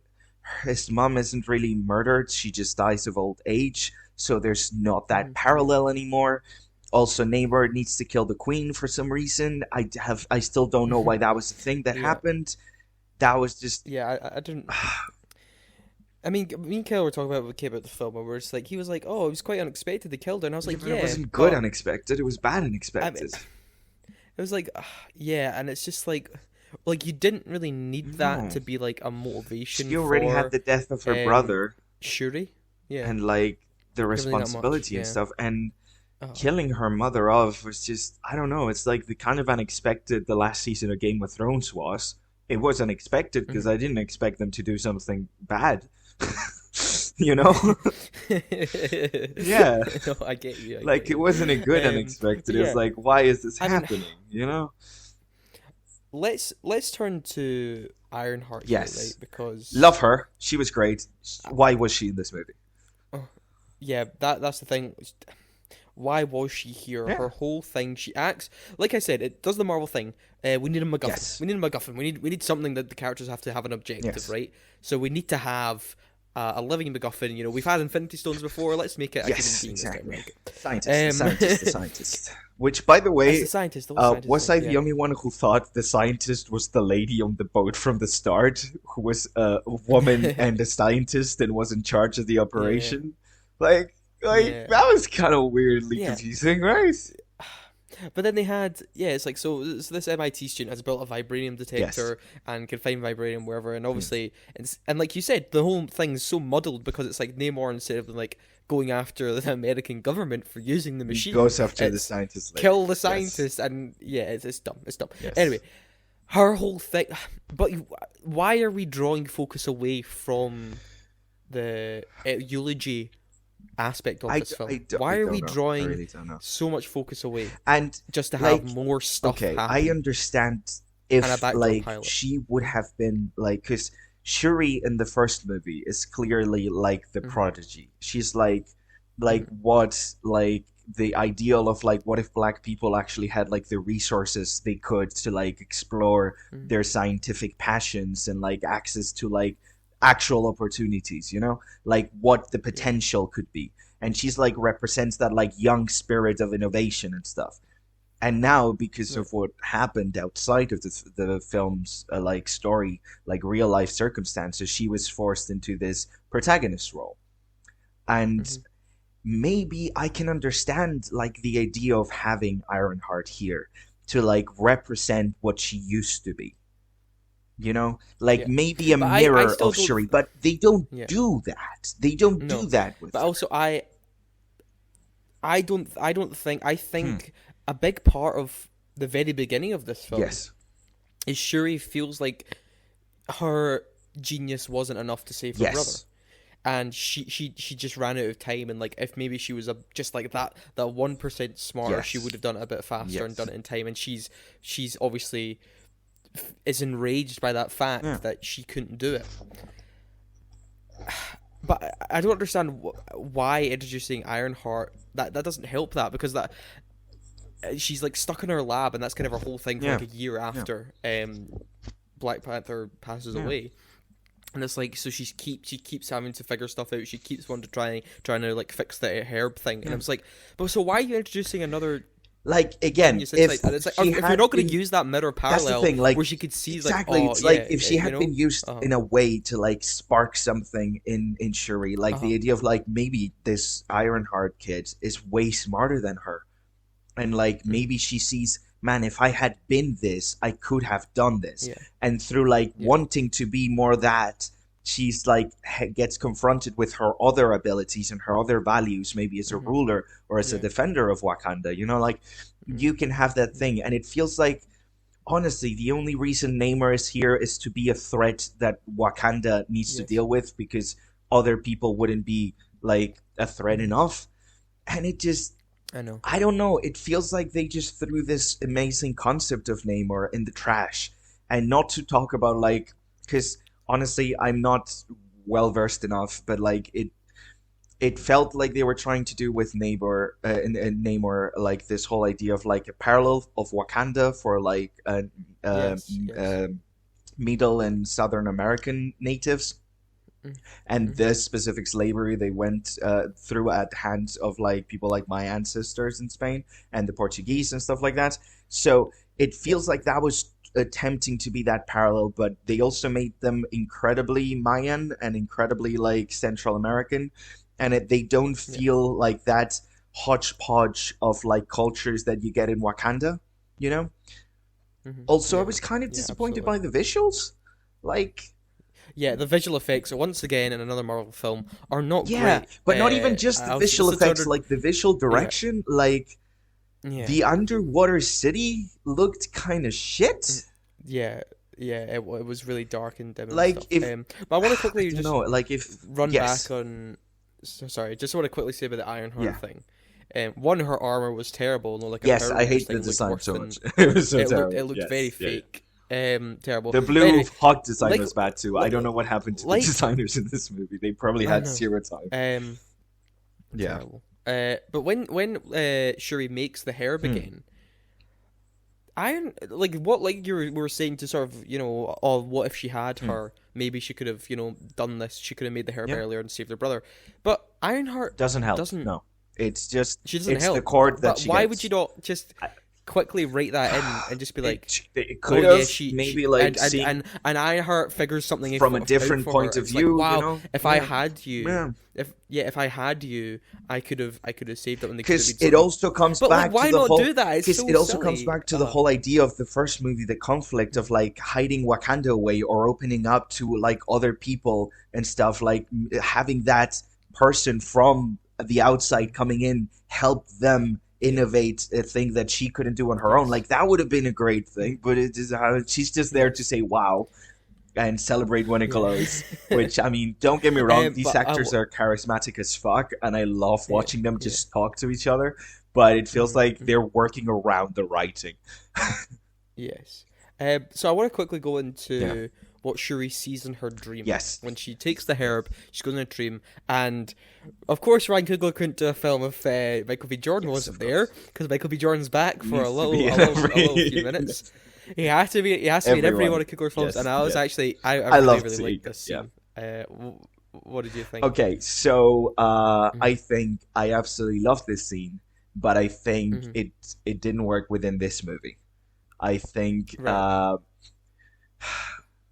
Speaker 2: his mom isn't really murdered, she just dies of old age, so there's not that
Speaker 1: Mhm. Yeah.
Speaker 2: parallel anymore. Also, Namor needs to kill the queen for some reason. I still don't know why that was the thing that
Speaker 1: Yeah.
Speaker 2: happened. That was just
Speaker 1: Yeah. I didn't. I mean, me and Kyle were talking about when we came about the film, and we are just like, he was like, "Oh, it was quite unexpected they killed her," and I was
Speaker 2: yeah,
Speaker 1: like,
Speaker 2: but it
Speaker 1: "Yeah,
Speaker 2: wasn't good
Speaker 1: but
Speaker 2: unexpected. It was bad
Speaker 1: I mean,
Speaker 2: unexpected.
Speaker 1: it was like, yeah," and it's just like you didn't really need that
Speaker 2: No,
Speaker 1: to be like a motivation
Speaker 2: she already had
Speaker 1: for
Speaker 2: the death of her
Speaker 1: um
Speaker 2: brother,
Speaker 1: Shuri. Yeah.
Speaker 2: and like the
Speaker 1: really not much.
Speaker 2: responsibility and
Speaker 1: Yeah.
Speaker 2: stuff. And
Speaker 1: Oh.
Speaker 2: killing her mother off was just, I don't know, it's like the kind of unexpected the last season of Game of Thrones was. It was unexpected because
Speaker 1: Mhm.
Speaker 2: I didn't expect them to do something bad. You know? Yeah.
Speaker 1: No, I get you. I get
Speaker 2: Like it
Speaker 1: you.
Speaker 2: wasn't a good
Speaker 1: But
Speaker 2: unexpected. It was
Speaker 1: yeah,
Speaker 2: like, why is this
Speaker 1: I mean,
Speaker 2: happening? You know?
Speaker 1: let's turn to Ironheart here, right?
Speaker 2: Yes.
Speaker 1: Because
Speaker 2: Love her. She was great. Why was she in this movie?
Speaker 1: uh, yeah, that's the thing. Why was she here?
Speaker 2: Yeah.
Speaker 1: Her whole thing, she acts like I said. It does the Marvel thing. We need a MacGuffin.
Speaker 2: Yes.
Speaker 1: We need a MacGuffin. We need something that the characters have to have an objective,
Speaker 2: Yes.
Speaker 1: right? So we need to have a living MacGuffin. You know, we've had Infinity Stones before. Let's make it a human
Speaker 2: Yes,
Speaker 1: being this time,
Speaker 2: exactly.
Speaker 1: right?
Speaker 2: Scientist, the scientist, the scientist. Which, by the
Speaker 1: As the
Speaker 2: way,
Speaker 1: scientist, the whole scientist
Speaker 2: was
Speaker 1: thing.
Speaker 2: I the
Speaker 1: Yeah,
Speaker 2: only one who thought the scientist was the lady on the boat from the start, who was a woman and a scientist and was in charge of the
Speaker 1: yeah,
Speaker 2: operation? Like
Speaker 1: yeah.
Speaker 2: that was kind of weirdly
Speaker 1: Yeah,
Speaker 2: confusing, right?
Speaker 1: but then they had it's like so this MIT student has built a vibranium
Speaker 2: Yes.
Speaker 1: detector and can find vibranium wherever, and
Speaker 2: Hmm.
Speaker 1: obviously and like you said, the whole thing's so muddled because it's like Namor, instead of like going after the American government for using the
Speaker 2: He
Speaker 1: machine,
Speaker 2: goes after the
Speaker 1: it's
Speaker 2: scientist lady.
Speaker 1: kill the
Speaker 2: Yes.
Speaker 1: scientist, and yeah, it's dumb, it's dumb.
Speaker 2: Yes.
Speaker 1: Anyway, her whole thing, but why are we drawing focus away from the eulogy aspect of this film?
Speaker 2: I
Speaker 1: Why are we
Speaker 2: don't know. I
Speaker 1: drawing
Speaker 2: really don't know.
Speaker 1: so much focus away
Speaker 2: And
Speaker 1: just to have
Speaker 2: like,
Speaker 1: more stuff
Speaker 2: okay, I
Speaker 1: happen
Speaker 2: understand
Speaker 1: and a
Speaker 2: if
Speaker 1: backdoor
Speaker 2: like
Speaker 1: pilot?
Speaker 2: she would have been like, because Shuri in the first movie is clearly like the
Speaker 1: Hmm.
Speaker 2: prodigy. She's like
Speaker 1: Hmm.
Speaker 2: what like the ideal of like what if black people actually had like the resources they could to like explore
Speaker 1: Hmm.
Speaker 2: their scientific passions and like access to like actual opportunities, you know, like what the
Speaker 1: Yeah,
Speaker 2: potential could be. And she's like represents that like young spirit of innovation and stuff. And now because
Speaker 1: right.
Speaker 2: of what happened outside of the film's like story, like real life circumstances, she was forced into this protagonist role. And
Speaker 1: Hmm.
Speaker 2: maybe I can understand like the idea of having Ironheart here to like represent what she used to be, you know, like
Speaker 1: Yeah,
Speaker 2: maybe a
Speaker 1: but I
Speaker 2: mirror
Speaker 1: still
Speaker 2: of
Speaker 1: don't.
Speaker 2: Shuri, but they don't
Speaker 1: Yeah,
Speaker 2: do that. They don't do
Speaker 1: no,
Speaker 2: that
Speaker 1: but
Speaker 2: with her.
Speaker 1: also I don't think I
Speaker 2: Hmm.
Speaker 1: think a big part of the very beginning of this film
Speaker 2: Yes.
Speaker 1: is Shuri feels like her genius wasn't enough to save her brother.
Speaker 2: Yes.
Speaker 1: And she just ran out of time, and like if maybe she was just like that 1% smarter, she would
Speaker 2: Yes.
Speaker 1: have done it a bit faster and done
Speaker 2: Yes.
Speaker 1: it in time, and she's obviously is enraged by that
Speaker 2: Yeah.
Speaker 1: fact that she couldn't do it. But I don't understand why introducing Ironheart that doesn't help that, because that she's like stuck in her lab, and that's kind of her whole thing for
Speaker 2: Yeah.
Speaker 1: like a year
Speaker 2: Yeah.
Speaker 1: after Black Panther passes
Speaker 2: Yeah.
Speaker 1: away. And it's like, so she keeps having to figure stuff out. She keeps wanting to trying to like fix the herb thing, and I
Speaker 2: Yeah.
Speaker 1: was like, but so why are you introducing another
Speaker 2: Like again,
Speaker 1: genius
Speaker 2: if
Speaker 1: insight? And it's like,
Speaker 2: she
Speaker 1: if you're
Speaker 2: had
Speaker 1: not going to
Speaker 2: been,
Speaker 1: use that mirror
Speaker 2: that's the
Speaker 1: parallel
Speaker 2: thing. Like
Speaker 1: where she could see like,
Speaker 2: exactly,
Speaker 1: oh
Speaker 2: it's like
Speaker 1: yeah,
Speaker 2: if she
Speaker 1: you
Speaker 2: had
Speaker 1: know,
Speaker 2: been used
Speaker 1: uh
Speaker 2: in a way to like spark something in Shuri, like
Speaker 1: huh,
Speaker 2: the idea of like maybe this Ironheart kid is way smarter than her, and like
Speaker 1: mm-hmm,
Speaker 2: maybe she sees, man, if I had been this, I could have done this,
Speaker 1: yeah,
Speaker 2: and through like
Speaker 1: yeah,
Speaker 2: wanting to be more that. She's like gets confronted with her other abilities and her other values, maybe as a
Speaker 1: mm-hmm,
Speaker 2: ruler or as a
Speaker 1: yeah,
Speaker 2: defender of Wakanda. You know, like
Speaker 1: mm-hmm,
Speaker 2: you can have that
Speaker 1: yeah,
Speaker 2: thing, and it feels like honestly the only reason Namor is here is to be a threat that Wakanda needs to
Speaker 1: yes,
Speaker 2: deal with because other people wouldn't be like a threat
Speaker 1: mm-hmm,
Speaker 2: enough. And it just,
Speaker 1: I know,
Speaker 2: I don't know, it feels like they just threw this amazing concept of Namor in the trash. And not to talk about like, because honestly I'm not well versed enough, but like it felt like they were trying to do with Namor, like this whole idea of like a parallel of Wakanda for like
Speaker 1: yes, yes,
Speaker 2: Middle and Southern American natives, and
Speaker 1: mm-hmm,
Speaker 2: this specific slavery they went through at hands of like people like my ancestors in Spain and the Portuguese and stuff like that. So it
Speaker 1: yep,
Speaker 2: feels like that was attempting to be that parallel, but they also made them incredibly Mayan and incredibly like Central American, and they don't
Speaker 1: yep,
Speaker 2: feel like that hodgepodge of like cultures that you get in Wakanda, you know?
Speaker 1: mm-hmm,
Speaker 2: Also, I
Speaker 1: yeah,
Speaker 2: was kind of
Speaker 1: yeah,
Speaker 2: disappointed
Speaker 1: absolutely.
Speaker 2: by the visuals. Like,
Speaker 1: yeah, the visual effects once again in another Marvel film are not
Speaker 2: Yeah,
Speaker 1: great.
Speaker 2: but not even just the
Speaker 1: I was
Speaker 2: visual
Speaker 1: it's a
Speaker 2: effects,
Speaker 1: total,
Speaker 2: like the visual
Speaker 1: yeah,
Speaker 2: direction, like
Speaker 1: yeah.
Speaker 2: the underwater city looked kind of
Speaker 1: Mm,
Speaker 2: shit.
Speaker 1: yeah, yeah, it was really dark and dim and
Speaker 2: Like
Speaker 1: stuff.
Speaker 2: if
Speaker 1: But I want to
Speaker 2: I
Speaker 1: quickly
Speaker 2: don't
Speaker 1: just
Speaker 2: know, like if
Speaker 1: run back
Speaker 2: yes,
Speaker 1: on. Sorry, just want to quickly say about the Ironheart
Speaker 2: yeah,
Speaker 1: thing. One, her armor was terrible. No, like her
Speaker 2: yes,
Speaker 1: Power
Speaker 2: I
Speaker 1: Rangers
Speaker 2: hate the
Speaker 1: thing looked
Speaker 2: design
Speaker 1: worse
Speaker 2: so much.
Speaker 1: than
Speaker 2: It was so
Speaker 1: it
Speaker 2: terrible.
Speaker 1: looked very
Speaker 2: Yes, yeah, yeah.
Speaker 1: fake. Terrible.
Speaker 2: The
Speaker 1: But
Speaker 2: blue
Speaker 1: anyway,
Speaker 2: hawk design
Speaker 1: like,
Speaker 2: was bad too. I
Speaker 1: like,
Speaker 2: don't know what happened to the
Speaker 1: like
Speaker 2: designers in this movie. They probably
Speaker 1: I
Speaker 2: had
Speaker 1: know.
Speaker 2: zero time.
Speaker 1: Um,
Speaker 2: Yeah.
Speaker 1: Terrible. But when Shuri makes the herb
Speaker 2: Hmm.
Speaker 1: again, like what like you were saying to sort of oh, what if she had
Speaker 2: Hmm.
Speaker 1: her, maybe she could have done this, she could have made the herb
Speaker 2: Yeah.
Speaker 1: earlier and saved her brother, but Ironheart
Speaker 2: Doesn't help.
Speaker 1: doesn't
Speaker 2: No. It's just
Speaker 1: she doesn't
Speaker 2: it's the
Speaker 1: help,
Speaker 2: chord that
Speaker 1: but
Speaker 2: she
Speaker 1: why would you
Speaker 2: gets.
Speaker 1: not just quickly write that in and just be like,
Speaker 2: It
Speaker 1: oh
Speaker 2: could
Speaker 1: yeah,
Speaker 2: have
Speaker 1: she
Speaker 2: maybe like seeing
Speaker 1: and Ironheart figures something
Speaker 2: from a
Speaker 1: out
Speaker 2: different
Speaker 1: for her,
Speaker 2: point
Speaker 1: and
Speaker 2: of
Speaker 1: it's like,
Speaker 2: view, you
Speaker 1: wow,
Speaker 2: know?
Speaker 1: if I
Speaker 2: Yeah.
Speaker 1: had you,
Speaker 2: Yeah.
Speaker 1: if I had you, I could have saved it, and they could have
Speaker 2: Because
Speaker 1: been
Speaker 2: it
Speaker 1: something.
Speaker 2: also comes
Speaker 1: But like,
Speaker 2: back to
Speaker 1: why
Speaker 2: the
Speaker 1: not
Speaker 2: whole
Speaker 1: do that? It's
Speaker 2: because
Speaker 1: so
Speaker 2: it also comes
Speaker 1: silly.
Speaker 2: back to the whole idea of the first movie, the conflict of like hiding Wakanda away or opening up to like other people and stuff, like having that person from the outside coming in help them
Speaker 1: Yeah.
Speaker 2: innovate a thing that she couldn't do on her own.
Speaker 1: Yes.
Speaker 2: Like that would have been a great thing, but it is how she's just there to
Speaker 1: Yes.
Speaker 2: say wow and celebrate when it
Speaker 1: Yeah.
Speaker 2: glows. Which I mean, don't get me wrong, these
Speaker 1: But
Speaker 2: actors are charismatic as fuck, and I love
Speaker 1: yeah,
Speaker 2: watching them
Speaker 1: yeah.
Speaker 2: just talk to each other. But it feels
Speaker 1: Hmm.
Speaker 2: like they're working around the writing.
Speaker 1: Yes. So I want to quickly go
Speaker 2: Yeah.
Speaker 1: into what Shuri sees in her dream.
Speaker 2: Yes.
Speaker 1: When she takes the herb, she goes in a dream, and of course Ryan Coogler couldn't do a film if Michael B. Jordan
Speaker 2: Yes,
Speaker 1: wasn't
Speaker 2: of
Speaker 1: there,
Speaker 2: course.
Speaker 1: because Michael B. Jordan's back for
Speaker 2: Needs to be in
Speaker 1: a little few
Speaker 2: every
Speaker 1: minutes. He has to be in every one
Speaker 2: everyone.
Speaker 1: of Coogler's films, and
Speaker 2: Yes,
Speaker 1: I was
Speaker 2: yeah.
Speaker 1: actually I
Speaker 2: I
Speaker 1: really
Speaker 2: love
Speaker 1: really
Speaker 2: seeing
Speaker 1: liked
Speaker 2: it.
Speaker 1: this
Speaker 2: Yeah.
Speaker 1: scene. What did you think?
Speaker 2: Okay, so
Speaker 1: Mhm.
Speaker 2: I think I absolutely love this scene, but I think
Speaker 1: Mhm.
Speaker 2: it didn't work within this movie. I think
Speaker 1: Right.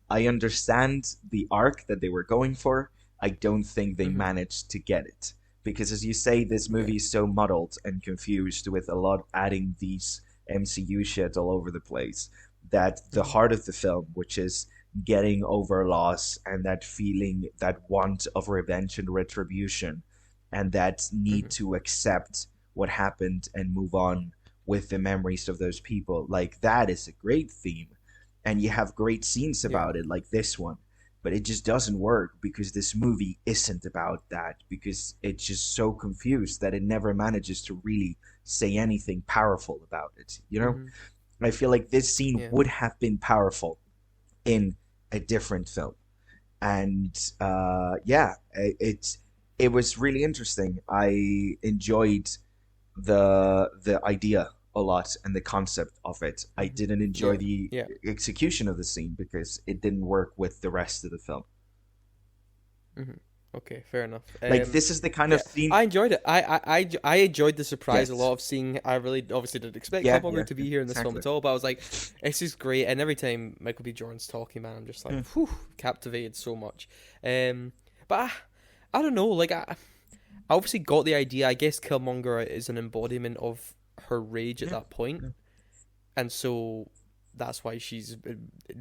Speaker 2: I understand the arc that they were going for. I don't think they
Speaker 1: Mhm.
Speaker 2: managed to get it. Because as you say, this
Speaker 1: Okay.
Speaker 2: movie is so muddled and confused with a lot adding these MCU shit all over the place that the
Speaker 1: Mhm.
Speaker 2: heart of the film, which is getting over loss and that feeling, that want of revenge and retribution, and that need
Speaker 1: Mhm.
Speaker 2: to accept what happened and move on with the memories of those people, like that is a great theme and you have great scenes
Speaker 1: Yeah.
Speaker 2: about it like this one, but it just doesn't work because this movie isn't about that, because it's just so confused that it never manages to really say anything powerful about it, you know?
Speaker 1: Mhm.
Speaker 2: I feel like this scene
Speaker 1: Yeah.
Speaker 2: would have been powerful in a different film. And yeah, it was really interesting. I enjoyed the idea a lot and the concept of it. I
Speaker 1: Mhm.
Speaker 2: didn't enjoy
Speaker 1: Yeah.
Speaker 2: the
Speaker 1: Yeah.
Speaker 2: execution of the scene because it didn't work with the rest of the film.
Speaker 1: Mhm. Okay, fair enough.
Speaker 2: Like this is the kind of
Speaker 1: Yeah,
Speaker 2: scene.
Speaker 1: I enjoyed it. I enjoyed the surprise a
Speaker 2: Yes.
Speaker 1: lot of seeing. I really obviously didn't expect
Speaker 2: Yeah,
Speaker 1: Killmonger
Speaker 2: yeah,
Speaker 1: to
Speaker 2: yeah,
Speaker 1: be here in this film
Speaker 2: exactly.
Speaker 1: at all, but I was like, this is great. And every time Michael B. Jordan's talking, man, I'm just like,
Speaker 2: Mm.
Speaker 1: whew, captivated so much. But I don't know. Like I obviously got the idea. I guess Killmonger is an embodiment of her rage at
Speaker 2: Yeah,
Speaker 1: that point,
Speaker 2: yeah.
Speaker 1: and so that's why she's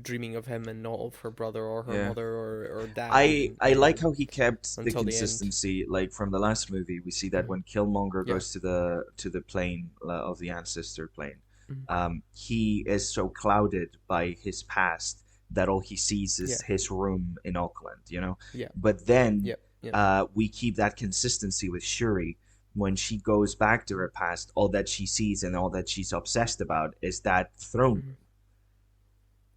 Speaker 1: dreaming of him and not of her brother or her
Speaker 2: Yeah.
Speaker 1: mother or dad
Speaker 2: I
Speaker 1: even,
Speaker 2: I like how he kept the
Speaker 1: until the end.
Speaker 2: consistency. Like from the last movie, we see that
Speaker 1: Mhm.
Speaker 2: when Killmonger
Speaker 1: Yeah.
Speaker 2: goes to the plane of the ancestor plane,
Speaker 1: Mhm.
Speaker 2: he is so clouded by his past that all he sees
Speaker 1: Yeah.
Speaker 2: is his room in Auckland. You know,
Speaker 1: Yeah.
Speaker 2: but then
Speaker 1: Yep. Yep.
Speaker 2: we keep that consistency with Shuri. When she goes back to her past, all that she sees and all that she's obsessed about is that throne.
Speaker 1: Mhm.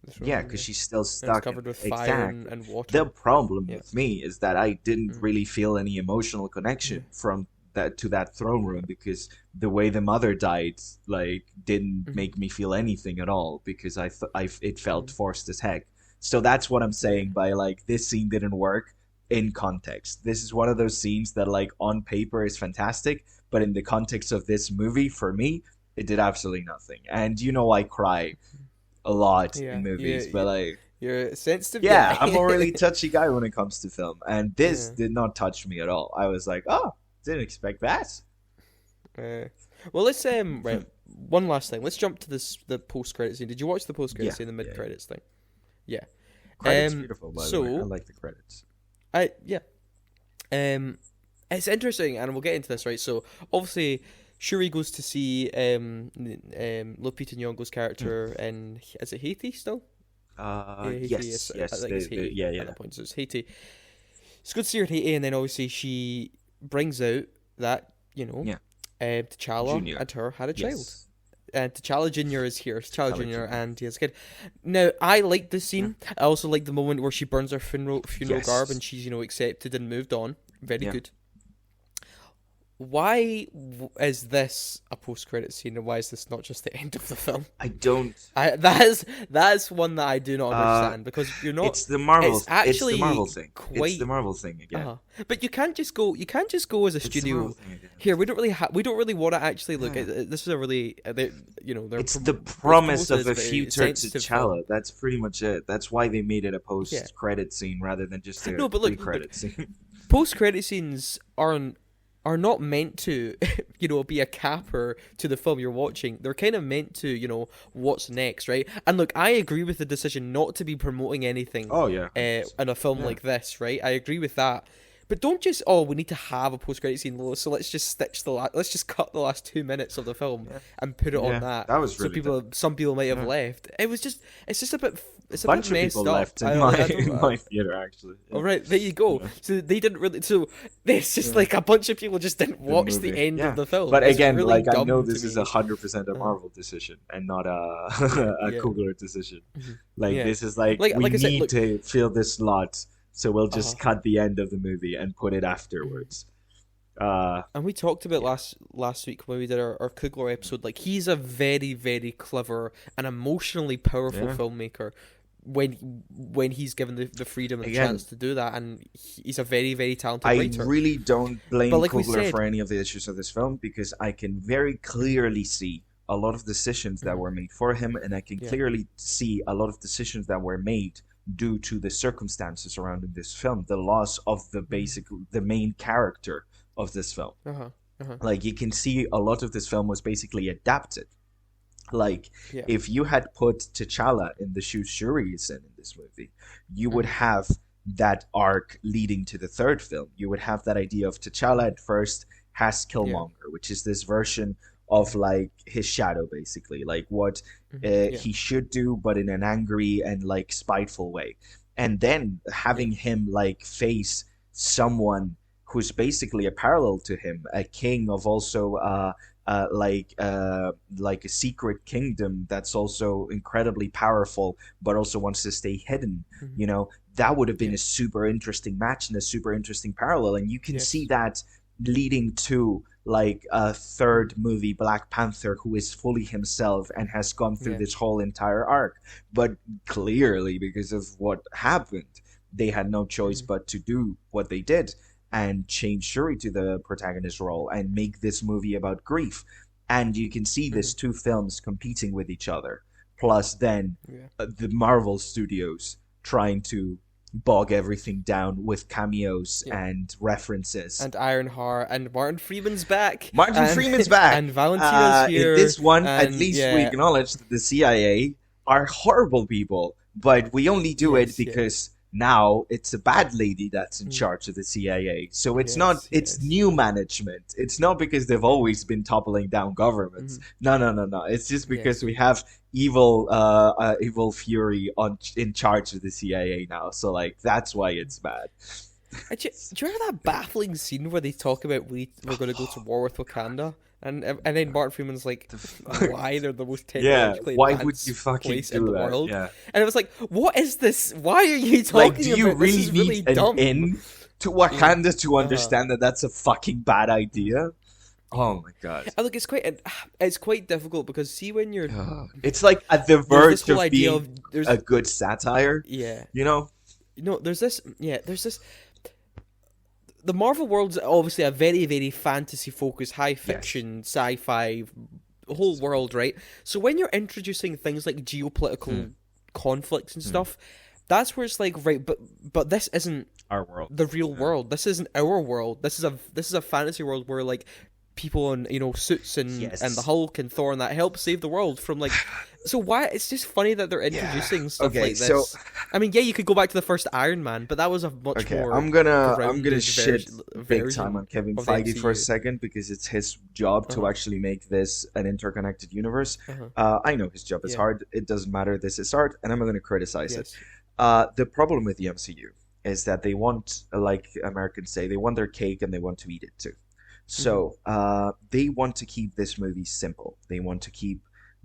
Speaker 1: This
Speaker 2: Yeah,
Speaker 1: room,
Speaker 2: because
Speaker 1: yeah.
Speaker 2: she's still
Speaker 1: And it's
Speaker 2: stuck in
Speaker 1: covered
Speaker 2: it.
Speaker 1: with fire
Speaker 2: Exactly.
Speaker 1: and
Speaker 2: The
Speaker 1: water.
Speaker 2: problem
Speaker 1: Yeah.
Speaker 2: with me is that I didn't
Speaker 1: Mm.
Speaker 2: really feel any emotional
Speaker 1: Yeah.
Speaker 2: connection from that to that throne room because the way the mother died, like, didn't
Speaker 1: Mhm.
Speaker 2: make me feel anything at all because it felt
Speaker 1: Mm.
Speaker 2: forced as heck. So that's what I'm
Speaker 1: Yeah.
Speaker 2: saying by like this scene didn't work in context. This is one of those scenes that like on paper is fantastic, but in the context of this movie, for me, it did absolutely nothing. And you know I cry a lot in
Speaker 1: Yeah.
Speaker 2: movies, but
Speaker 1: Yeah.
Speaker 2: like
Speaker 1: You're a sensitive
Speaker 2: yeah,
Speaker 1: guy.
Speaker 2: I'm a really touchy guy when it comes to film, and this
Speaker 1: Yeah.
Speaker 2: did not touch me at all. I was like, oh, didn't expect that.
Speaker 1: Uh, well, let's right. One last thing. Let's jump to the post credit scene. Did you watch the post credit
Speaker 2: Yeah,
Speaker 1: scene, the
Speaker 2: yeah,
Speaker 1: mid
Speaker 2: yeah.
Speaker 1: credits thing? Yeah.
Speaker 2: Credits beautiful, by the way. I
Speaker 1: So
Speaker 2: like the credits.
Speaker 1: I yeah. Um, it's interesting, and we'll get into this, right? So obviously, Shuri goes to see Lupita Nyong'o's
Speaker 2: Mm.
Speaker 1: character in, is it Haiti still? Yeah, Haiti. Yes,
Speaker 2: Yes,
Speaker 1: I
Speaker 2: yes,
Speaker 1: think it's Haiti
Speaker 2: yeah,
Speaker 1: at
Speaker 2: yeah,
Speaker 1: that point. So it's Haiti. It's good to see her in Haiti, and then obviously she brings out that
Speaker 2: yeah.
Speaker 1: T'Challa
Speaker 2: Junior,
Speaker 1: and her had a child.
Speaker 2: yes.
Speaker 1: And T'Challa Junior is here. T'Challa
Speaker 2: T'Challa
Speaker 1: Junior,
Speaker 2: Junior.
Speaker 1: and he has a kid. Now, I like this
Speaker 2: Yeah.
Speaker 1: scene. I also like the moment where she burns her funeral garb,
Speaker 2: Yes.
Speaker 1: and she's accepted and moved on. Very
Speaker 2: Yeah.
Speaker 1: good. Why is this a post-credit scene, and why is this not just the end of the film?
Speaker 2: I don't.
Speaker 1: That's one that I do not
Speaker 2: Uh,
Speaker 1: understand, because you're not.
Speaker 2: it's the Marvel.
Speaker 1: It's
Speaker 2: It's the Marvel
Speaker 1: actually
Speaker 2: thing. It's the
Speaker 1: quite.
Speaker 2: Marvel thing again.
Speaker 1: But you can't just go. You can't just go as a
Speaker 2: It's the Marvel
Speaker 1: studio.
Speaker 2: thing again.
Speaker 1: Here, we don't really want to actually look.
Speaker 2: Yeah.
Speaker 1: This is a really. They're
Speaker 2: It's the
Speaker 1: what's
Speaker 2: promise
Speaker 1: promoted
Speaker 2: of
Speaker 1: as
Speaker 2: a
Speaker 1: very
Speaker 2: future
Speaker 1: sensitive film.
Speaker 2: T'Challa. That's pretty much it. That's why they made it a
Speaker 1: Yeah.
Speaker 2: post-credit scene rather than just a
Speaker 1: No, but
Speaker 2: pre-credit scene.
Speaker 1: post-credit scenes are not meant to, be a capper to the film you're watching. They're kind of meant to, what's next, right? And look, I agree with the decision not to be promoting anything
Speaker 2: Oh yeah.
Speaker 1: in a film
Speaker 2: Yeah.
Speaker 1: like this, right? I agree with that. But don't just, we need to have a post-credit scene, so let's just let's just cut the last 2 minutes of the film
Speaker 2: Yeah.
Speaker 1: and put it
Speaker 2: Yeah,
Speaker 1: on that.
Speaker 2: that was
Speaker 1: So
Speaker 2: really dumb.
Speaker 1: some people might have
Speaker 2: Yeah.
Speaker 1: left. It's just a bit, it's a
Speaker 2: Bunch
Speaker 1: bit
Speaker 2: of
Speaker 1: messed
Speaker 2: people
Speaker 1: up.
Speaker 2: left in
Speaker 1: I
Speaker 2: my
Speaker 1: don't,
Speaker 2: in my theater actually.
Speaker 1: all right, there you go.
Speaker 2: Yeah.
Speaker 1: So they didn't really. So it's just
Speaker 2: Yeah.
Speaker 1: like a bunch of people just didn't
Speaker 2: The
Speaker 1: watch the
Speaker 2: movie.
Speaker 1: end
Speaker 2: Yeah.
Speaker 1: of the film.
Speaker 2: But
Speaker 1: It's
Speaker 2: again,
Speaker 1: really
Speaker 2: like I
Speaker 1: dumb
Speaker 2: know
Speaker 1: to
Speaker 2: this is
Speaker 1: me.
Speaker 2: 100% a
Speaker 1: Uh,
Speaker 2: Marvel decision and not a a
Speaker 1: yeah.
Speaker 2: Coogler decision.
Speaker 1: Mhm.
Speaker 2: Like
Speaker 1: Yeah.
Speaker 2: this is like we
Speaker 1: Like I said,
Speaker 2: need
Speaker 1: look.
Speaker 2: to fill this slot, so we'll
Speaker 1: Uh-huh.
Speaker 2: just cut the end of the movie and put it
Speaker 1: Mhm.
Speaker 2: afterwards. Uh,
Speaker 1: And we talked about
Speaker 2: yeah.
Speaker 1: last week when we did our Coogler episode. Like he's a very very clever and emotionally powerful
Speaker 2: Yeah.
Speaker 1: filmmaker. When he's given the freedom and
Speaker 2: Again,
Speaker 1: chance to do that, and he's a very very talented
Speaker 2: I
Speaker 1: writer.
Speaker 2: really don't blame
Speaker 1: But like we
Speaker 2: Coogler
Speaker 1: said,
Speaker 2: for any of the issues of this film because I can very clearly see a lot of decisions that
Speaker 1: Mhm.
Speaker 2: were made for him, and I can
Speaker 1: Yeah.
Speaker 2: clearly see a lot of decisions that were made due to the circumstances surrounding this film, the loss of the main character of this film.
Speaker 1: uh-huh, uh-huh,
Speaker 2: Like you can see a lot of this film was basically adapted. Like
Speaker 1: yeah,
Speaker 2: if you had put T'Challa in the shoes Shuri is in this movie, you would
Speaker 1: Mhm.
Speaker 2: have that arc leading to the third film. You would have that idea of T'Challa at first has
Speaker 1: yeah,
Speaker 2: Killmonger, which is this version of like his shadow, basically, like what
Speaker 1: yeah,
Speaker 2: he should do, but in an angry and like spiteful way. And then
Speaker 1: yeah,
Speaker 2: having him like face someone who's basically a parallel to him, a king of also like a secret kingdom that's also incredibly powerful, but also wants to stay hidden.
Speaker 1: Mhm.
Speaker 2: You know, that would have been
Speaker 1: Yeah.
Speaker 2: a super interesting match and a super interesting parallel, and you can see
Speaker 1: Yes.
Speaker 2: that leading to like a third movie, Black Panther, who is fully himself and has gone through
Speaker 1: Yeah.
Speaker 2: this whole entire arc. But clearly, because of what happened, they had no choice
Speaker 1: Mhm.
Speaker 2: but to do what they did and change Shuri to the protagonist role and make this movie about grief. And you can see these
Speaker 1: Mhm.
Speaker 2: two films competing with each other. Plus, then
Speaker 1: Yeah.
Speaker 2: the Marvel Studios trying to bog everything down with cameos
Speaker 1: Yeah.
Speaker 2: and references.
Speaker 1: And Ironheart and Martin Freeman's back.
Speaker 2: Martin
Speaker 1: And
Speaker 2: Freeman's back.
Speaker 1: and Valentina's here.
Speaker 2: In this one, at
Speaker 1: And
Speaker 2: least we
Speaker 1: yeah.
Speaker 2: acknowledge that the CIA are horrible people, but we only do it
Speaker 1: Yes, yeah.
Speaker 2: because now it's a bad lady that's in
Speaker 1: Mm.
Speaker 2: charge of the CIA. So it's not, it's
Speaker 1: Yes.
Speaker 2: new management. It's not because they've always been toppling down governments.
Speaker 1: Mhm.
Speaker 2: No. It's just because
Speaker 1: Yes.
Speaker 2: we have evil Fury in charge of the CIA now. So like that's why it's bad.
Speaker 1: Do you remember that baffling scene where they talk about we're going to go to war with Wakanda? And then Martin Freeman's like,
Speaker 2: fuck?
Speaker 1: why they're the most
Speaker 2: Yeah,
Speaker 1: technologically
Speaker 2: why would
Speaker 1: advanced
Speaker 2: you fucking
Speaker 1: place in
Speaker 2: do
Speaker 1: the
Speaker 2: that?
Speaker 1: world?
Speaker 2: Yeah.
Speaker 1: And it was like, what is this? Why are you talking
Speaker 2: Like, do you
Speaker 1: about this?
Speaker 2: really
Speaker 1: Is really
Speaker 2: need an
Speaker 1: dumb.
Speaker 2: in to Wakanda to
Speaker 1: Uh-huh.
Speaker 2: understand that that's a fucking bad idea? Oh my god.
Speaker 1: And look, it's quite difficult because see when you're
Speaker 2: It's like at the
Speaker 1: there's
Speaker 2: verge
Speaker 1: this whole
Speaker 2: of
Speaker 1: idea
Speaker 2: being
Speaker 1: of there's
Speaker 2: a good satire,
Speaker 1: yeah
Speaker 2: you know?
Speaker 1: there's this the Marvel world's obviously a very very fantasy focused high fiction sci-fi whole world, right? So when you're introducing things like geopolitical conflicts and stuff, that's where it's like, right, but this isn't
Speaker 2: Our world.
Speaker 1: the real world. This isn't our world. This is a fantasy world where like people in suits and the
Speaker 2: Yes.
Speaker 1: Hulk and Thor and that help save the world from like. So why it's just funny that they're
Speaker 2: Yeah.
Speaker 1: introducing stuff
Speaker 2: Okay,
Speaker 1: like
Speaker 2: so
Speaker 1: this. I mean, yeah, you could go back to the first Iron Man, but that was a much
Speaker 2: okay,
Speaker 1: more
Speaker 2: I'm gonna
Speaker 1: grounded
Speaker 2: shit big time
Speaker 1: version
Speaker 2: on Kevin
Speaker 1: of the
Speaker 2: Feige for a
Speaker 1: MCU.
Speaker 2: second because it's his job to
Speaker 1: Uh-huh.
Speaker 2: actually make this an interconnected universe.
Speaker 1: Uh-huh.
Speaker 2: I know his job is
Speaker 1: Yeah.
Speaker 2: hard. It doesn't matter. This is art, and I'm gonna criticize it.
Speaker 1: Yes.
Speaker 2: The problem with the MCU is that they want, like Americans say, they want their cake and they want to eat it too.
Speaker 1: Hmm.
Speaker 2: So they want to keep this movie simple. They want to keep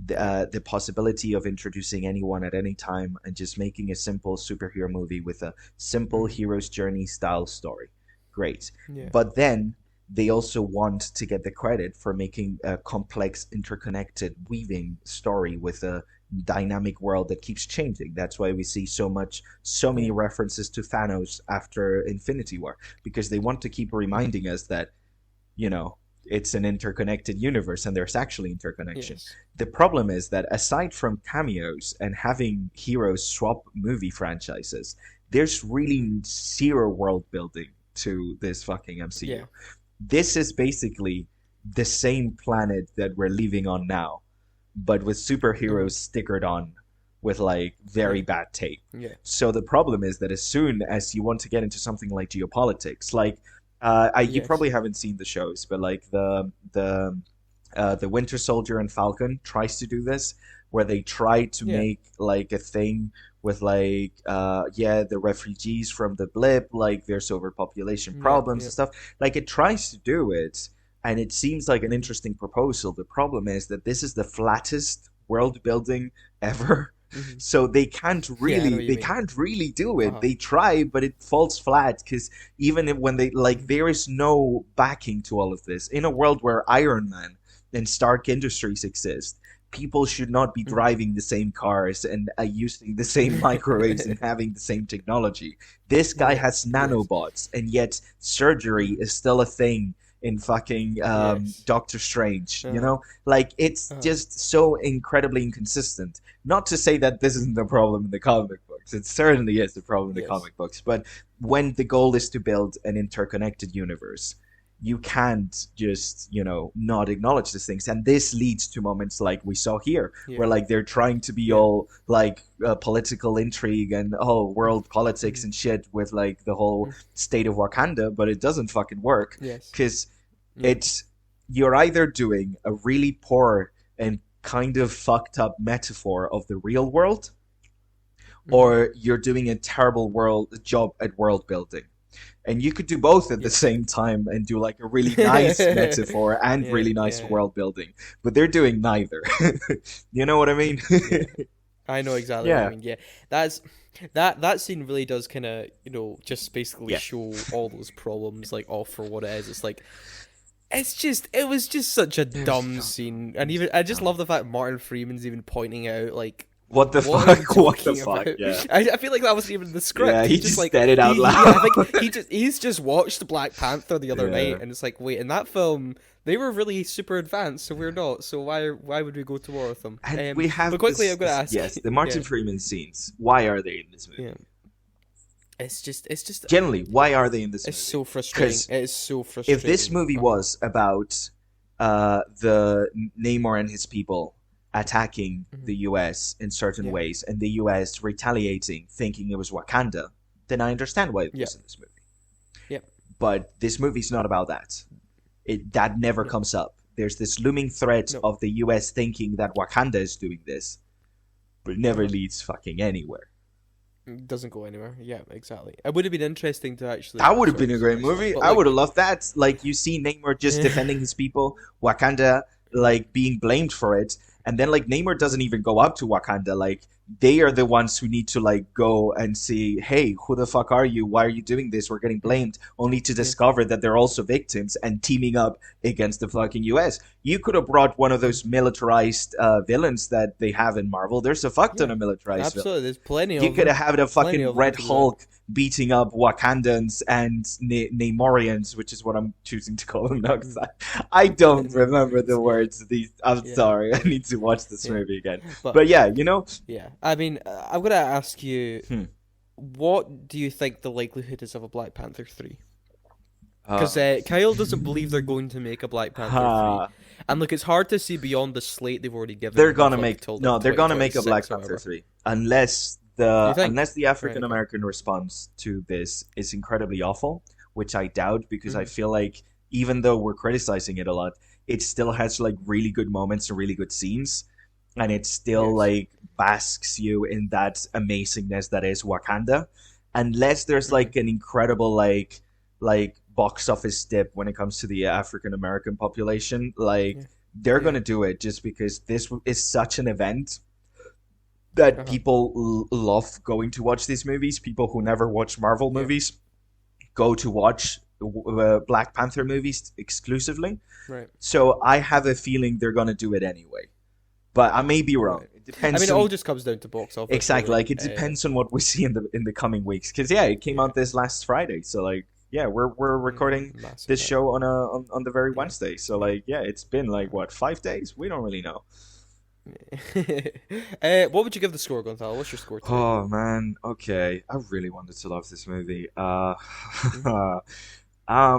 Speaker 1: Yeah.
Speaker 2: the possibility of introducing anyone at any time and just making a simple superhero movie with a simple
Speaker 1: Hmm.
Speaker 2: hero's journey style story. Great.
Speaker 1: Yeah.
Speaker 2: But then they also want to get the credit for making a complex, interconnected, weaving story with a dynamic world that keeps changing. That's why we see so many
Speaker 1: Yeah.
Speaker 2: references to Thanos after Infinity War, because they want to keep reminding us that, you know, it's an interconnected universe and there's actually interconnection.
Speaker 1: Yes.
Speaker 2: The problem is that aside from cameos and having heroes swap movie franchises, there's really zero world building to this fucking MCU.
Speaker 1: Yeah.
Speaker 2: This is basically the same planet that we're living on now, but with
Speaker 1: Hmm.
Speaker 2: superheroes stickered on with like very
Speaker 1: Yeah.
Speaker 2: bad tape.
Speaker 1: Yeah.
Speaker 2: So the problem is that as soon as you want to get into something like geopolitics, like you
Speaker 1: Yes.
Speaker 2: probably haven't seen the shows, but like the Winter Soldier and Falcon tries to do this, where they try to
Speaker 1: Yeah.
Speaker 2: make like a thing with like yeah, the refugees from the blip, like there's overpopulation
Speaker 1: Yeah.
Speaker 2: problems
Speaker 1: Yeah.
Speaker 2: and stuff. Like it tries to do it, and it seems like an interesting proposal. The problem is that this is the flattest world building ever.
Speaker 1: Hmm.
Speaker 2: So
Speaker 1: Yeah. I know what you
Speaker 2: they
Speaker 1: mean.
Speaker 2: can't really do it.
Speaker 1: Uh-huh.
Speaker 2: They try, but it falls flat because when they like,
Speaker 1: Hmm.
Speaker 2: there is no backing to all of this. In a world where Iron Man and Stark Industries exist, people should not be
Speaker 1: Hmm.
Speaker 2: driving the same cars and using the same microwaves and having the same technology. This guy
Speaker 1: Yeah.
Speaker 2: has
Speaker 1: Yes.
Speaker 2: nanobots, and yet surgery
Speaker 1: Hmm.
Speaker 2: is still a thing in fucking
Speaker 1: Yes.
Speaker 2: Doctor Strange. You
Speaker 1: Uh-huh.
Speaker 2: know, like it's
Speaker 1: Uh-huh.
Speaker 2: just so incredibly inconsistent. Not to say that this isn't the problem in the comic books. It certainly is the problem in the
Speaker 1: Yes.
Speaker 2: comic books. But when the goal is to build an interconnected universe, you can't just, not acknowledge these things. And this leads to moments like we saw here,
Speaker 1: Yeah.
Speaker 2: where like they're trying to be
Speaker 1: Yeah.
Speaker 2: all like political intrigue and world politics
Speaker 1: Hmm.
Speaker 2: and shit with like the whole
Speaker 1: Hmm.
Speaker 2: state of Wakanda, but it doesn't fucking work
Speaker 1: Yes.
Speaker 2: because
Speaker 1: Yeah.
Speaker 2: it's you're either doing a really poor and kind of fucked up metaphor of the real world,
Speaker 1: Hmm.
Speaker 2: or you're doing a terrible world job at world building. And you could do both at the
Speaker 1: Yes.
Speaker 2: same time and do like a really nice metaphor and
Speaker 1: Yeah.
Speaker 2: really nice
Speaker 1: Yeah.
Speaker 2: world building. But they're doing neither. You know what I mean?
Speaker 1: Yeah. I know exactly what you
Speaker 2: Yeah.
Speaker 1: mean. Yeah, that's that scene really does kind of just basically
Speaker 2: Yeah.
Speaker 1: show all those problems like off for what it is. It's like it was just such a
Speaker 2: It was
Speaker 1: dumb
Speaker 2: dumb.
Speaker 1: scene,
Speaker 2: It
Speaker 1: and
Speaker 2: was
Speaker 1: even I just
Speaker 2: dumb.
Speaker 1: love the fact Martin Freeman's even pointing out like.
Speaker 2: What the
Speaker 1: What are you
Speaker 2: fuck? What the
Speaker 1: talking
Speaker 2: fuck?
Speaker 1: about?
Speaker 2: Yeah.
Speaker 1: I feel like that wasn't even the script.
Speaker 2: Yeah, he
Speaker 1: He's just
Speaker 2: just
Speaker 1: like
Speaker 2: said it out
Speaker 1: I think
Speaker 2: loud.
Speaker 1: he's just watched Black Panther the other
Speaker 2: Yeah.
Speaker 1: night, and it's like, wait, in that film they were really super advanced, so we're not. So why would we go to war with them?
Speaker 2: And we have
Speaker 1: But quickly,
Speaker 2: this,
Speaker 1: I'm gonna ask.
Speaker 2: yes, the Martin
Speaker 1: Yeah,
Speaker 2: Freeman scenes. Why are they in this movie?
Speaker 1: yeah. It's just
Speaker 2: Generally, why are they in this
Speaker 1: it's
Speaker 2: movie?
Speaker 1: so frustrating.
Speaker 2: Because
Speaker 1: It is so
Speaker 2: if
Speaker 1: frustrating.
Speaker 2: this movie was about the Namor and his people attacking
Speaker 1: Mhm.
Speaker 2: the US in certain
Speaker 1: Yeah.
Speaker 2: ways and the US retaliating, thinking it was Wakanda, then I understand why it
Speaker 1: Yeah.
Speaker 2: was in this movie.
Speaker 1: Yep.
Speaker 2: But this movie's not about that. That never
Speaker 1: No.
Speaker 2: comes up. There's this looming threat
Speaker 1: No.
Speaker 2: of the US thinking that Wakanda is doing this, but it never
Speaker 1: Uh-huh.
Speaker 2: leads fucking anywhere.
Speaker 1: It doesn't go anywhere. Yeah, exactly. It would have been interesting to actually.
Speaker 2: That would have
Speaker 1: Sorry,
Speaker 2: been a great
Speaker 1: sorry,
Speaker 2: movie.
Speaker 1: but
Speaker 2: I
Speaker 1: like,
Speaker 2: would have loved that. Like, you see Namor just defending his people, Wakanda like being blamed for it, and then like Namor doesn't even go up to Wakanda. Like, they are the ones who need to like go and say, "Hey, who the fuck are you? Why are you doing this? We're getting blamed." Only to discover that they're also victims and teaming up against the fucking US. You could have brought one of those militarized villains that they have in Marvel. There's a fuck ton
Speaker 1: Yeah,
Speaker 2: of militarized villains.
Speaker 1: absolutely. There's plenty
Speaker 2: You
Speaker 1: of
Speaker 2: could
Speaker 1: them.
Speaker 2: have had a
Speaker 1: Plenty
Speaker 2: fucking
Speaker 1: of them
Speaker 2: Red
Speaker 1: to do that.
Speaker 2: Hulk beating up Wakandans and Namorians, which is what I'm choosing to call them now. 'Cause I don't remember the words. Of these. I'm
Speaker 1: Yeah.
Speaker 2: sorry. I need to watch this
Speaker 1: Yeah.
Speaker 2: movie again.
Speaker 1: But
Speaker 2: But yeah,
Speaker 1: yeah, I mean, I'm gonna ask you,
Speaker 2: Hmm.
Speaker 1: what do you think the likelihood is of a Black Panther 3? Because Kyle doesn't believe they're going to make a Black Panther 3. And look, it's hard to see beyond the slate they've already given.
Speaker 2: They're gonna make
Speaker 1: till
Speaker 2: they're gonna make a Black
Speaker 1: 2026 or
Speaker 2: Panther
Speaker 1: whatever.
Speaker 2: 3 unless
Speaker 1: You think?
Speaker 2: the African American response to this is incredibly awful, which I doubt because I feel like even though we're criticizing it a lot, it still has like really good moments and really good scenes, and it still
Speaker 1: Yes.
Speaker 2: like basks you in that amazingness that is Wakanda. Unless there's like an incredible like box office dip when it comes to the African American population, like they're gonna do it just because this is such an event that people love going to watch these movies. People who never watch Marvel movies go to watch Black Panther movies exclusively.
Speaker 1: Right.
Speaker 2: So I have a feeling they're gonna do it anyway, but I may be wrong.
Speaker 1: Right.
Speaker 2: It depends.
Speaker 1: I mean, it
Speaker 2: on,
Speaker 1: all just comes down to box office.
Speaker 2: exactly.
Speaker 1: Really.
Speaker 2: Like it depends on what we see in the coming weeks. Because it came out this last Friday. So like we're recording
Speaker 1: Massive,
Speaker 2: this
Speaker 1: right.
Speaker 2: show on the very Wednesday. So like it's been like what 5 days? We don't really know.
Speaker 1: What would you give the score, Gonzalo? What's your score today?
Speaker 2: Oh man, okay. I really wanted to love this movie. I'm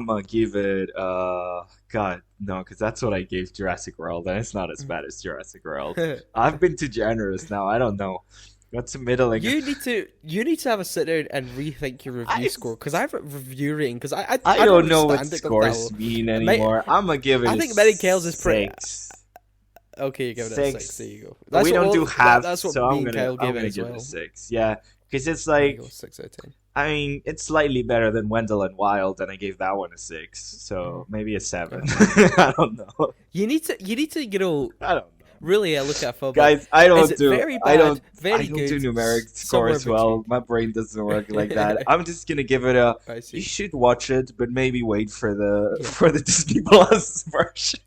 Speaker 2: gonna give it God, no, because that's what I gave Jurassic World, and it's not as bad as Jurassic World. I've been too generous now. I don't know. What's a middling?
Speaker 1: You need to have a sit down and rethink your review score, because I have a review rating, because I
Speaker 2: don't know what
Speaker 1: understand it,
Speaker 2: scores
Speaker 1: Gonzalo.
Speaker 2: mean anymore. I'm gonna give it.
Speaker 1: I think Many Kales is pretty.
Speaker 2: 6.
Speaker 1: Okay, you give it a 6. There you go.
Speaker 2: We don't do half,
Speaker 1: That's what
Speaker 2: so
Speaker 1: me
Speaker 2: I'm
Speaker 1: and
Speaker 2: gonna
Speaker 1: Kyle gave it as
Speaker 2: give
Speaker 1: well.
Speaker 2: it a 6. Yeah, because it's
Speaker 1: There you
Speaker 2: like
Speaker 1: go, 6 out of 10.
Speaker 2: I mean, it's slightly better than Wendell and Wild, and I gave that one a 6, so maybe a 7. I don't know.
Speaker 1: You need to
Speaker 2: I don't know.
Speaker 1: really look at a film.
Speaker 2: Guys, I don't
Speaker 1: Is it
Speaker 2: do
Speaker 1: very
Speaker 2: I
Speaker 1: don't
Speaker 2: don't
Speaker 1: very
Speaker 2: I don't
Speaker 1: good,
Speaker 2: do numeric
Speaker 1: somewhere
Speaker 2: scores well.
Speaker 1: between.
Speaker 2: My brain doesn't work like that. I'm just gonna give it a.
Speaker 1: I see.
Speaker 2: You should watch it, but maybe wait for the Disney Plus version.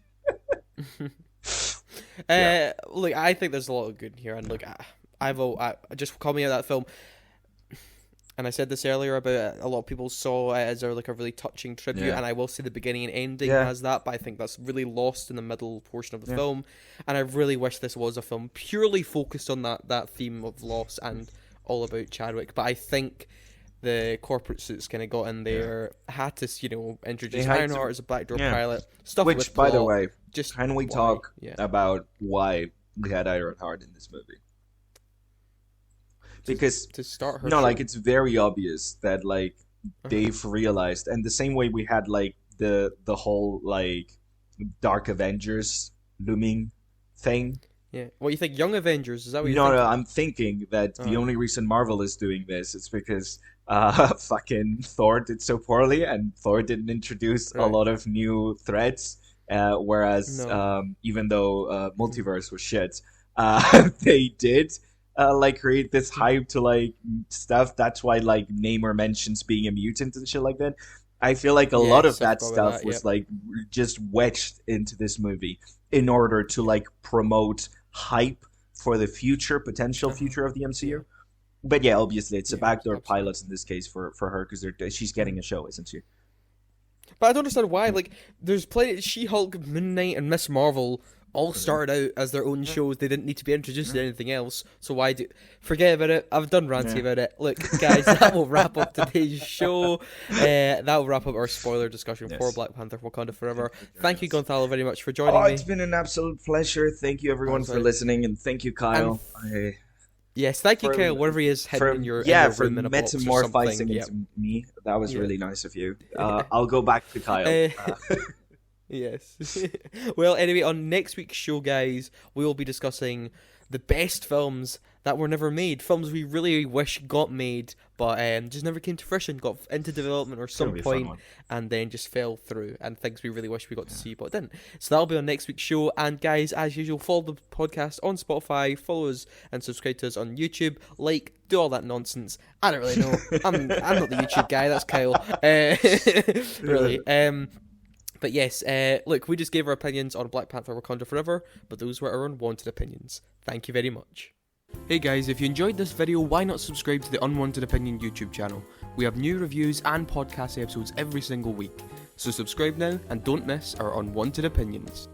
Speaker 1: Look, I think there's a lot of good here, and look, I just coming out of that film, and I said this earlier about a lot of people saw it as a really touching tribute, and I will say the beginning and ending has that, but I think that's really lost in the middle portion of the film, and I really wish this was a film purely focused on that theme of loss and all about Chadwick, but I think the corporate suits kind of got in there, had to introduce Ironheart as a backdoor pilot, stuff.
Speaker 2: Which,
Speaker 1: with
Speaker 2: by the
Speaker 1: plot,
Speaker 2: way,
Speaker 1: just
Speaker 2: can we
Speaker 1: why?
Speaker 2: talk
Speaker 1: Yeah.
Speaker 2: about why we had Ironheart in this movie? Because
Speaker 1: to start her
Speaker 2: no,
Speaker 1: show.
Speaker 2: like it's very obvious that like they've realized, and the same way we had like the whole like Dark Avengers looming thing.
Speaker 1: Yeah. What you think? Young Avengers? Is that what you're
Speaker 2: No,
Speaker 1: thinking?
Speaker 2: I'm thinking that the only reason Marvel is doing this is because fucking Thor did so poorly, and Thor didn't introduce a lot of new threats. Whereas even though multiverse was shit, they did like create this hype to like stuff. That's why like Namor mentions being a mutant and shit like that. I feel like a lot of that stuff was like just wedged into this movie in order to like promote hype for the potential future of the MCU. But yeah, obviously it's a backdoor pilot in this case for her because she's getting a show, isn't she?
Speaker 1: But I don't understand why. Like, there's plenty. She-Hulk, Moon Knight, and Miss Marvel all started out as their own shows. They didn't need to be introduced to anything else. So why forget about it? I've done ranty about it. Look, guys, that will wrap up today's show. That will wrap up our spoiler discussion for Black Panther: Wakanda Forever. Thank you, Gonzalo, very much for joining me.
Speaker 2: It's been an absolute pleasure. Thank you, everyone, for listening, and thank you, Kyle.
Speaker 1: Yes, thank you, Kyle. Whatever he is hiding in your room in a box or
Speaker 2: metamorphizing
Speaker 1: something.
Speaker 2: into me. That was really nice of you. I'll go back to Kyle.
Speaker 1: Yes. Well, anyway, on next week's show, guys, we will be discussing the best films that were never made. Films we really wish got made, but just never came to fruition, got into development or some point, and then just fell through. And things we really wish we got to see, but didn't. So that'll be on next week's show. And guys, as usual, follow the podcast on Spotify, follow us and subscribe to us on YouTube. Like, do all that nonsense. I don't really know. I'm not the YouTube guy. That's Kyle. Really. But yes, look, we just gave our opinions on Black Panther Wakanda Forever, but those were our unwanted opinions. Thank you very much. Hey guys, if you enjoyed this video, why not subscribe to the Unwanted Opinion YouTube channel? We have new reviews and podcast episodes every single week. So subscribe now and don't miss our unwanted opinions.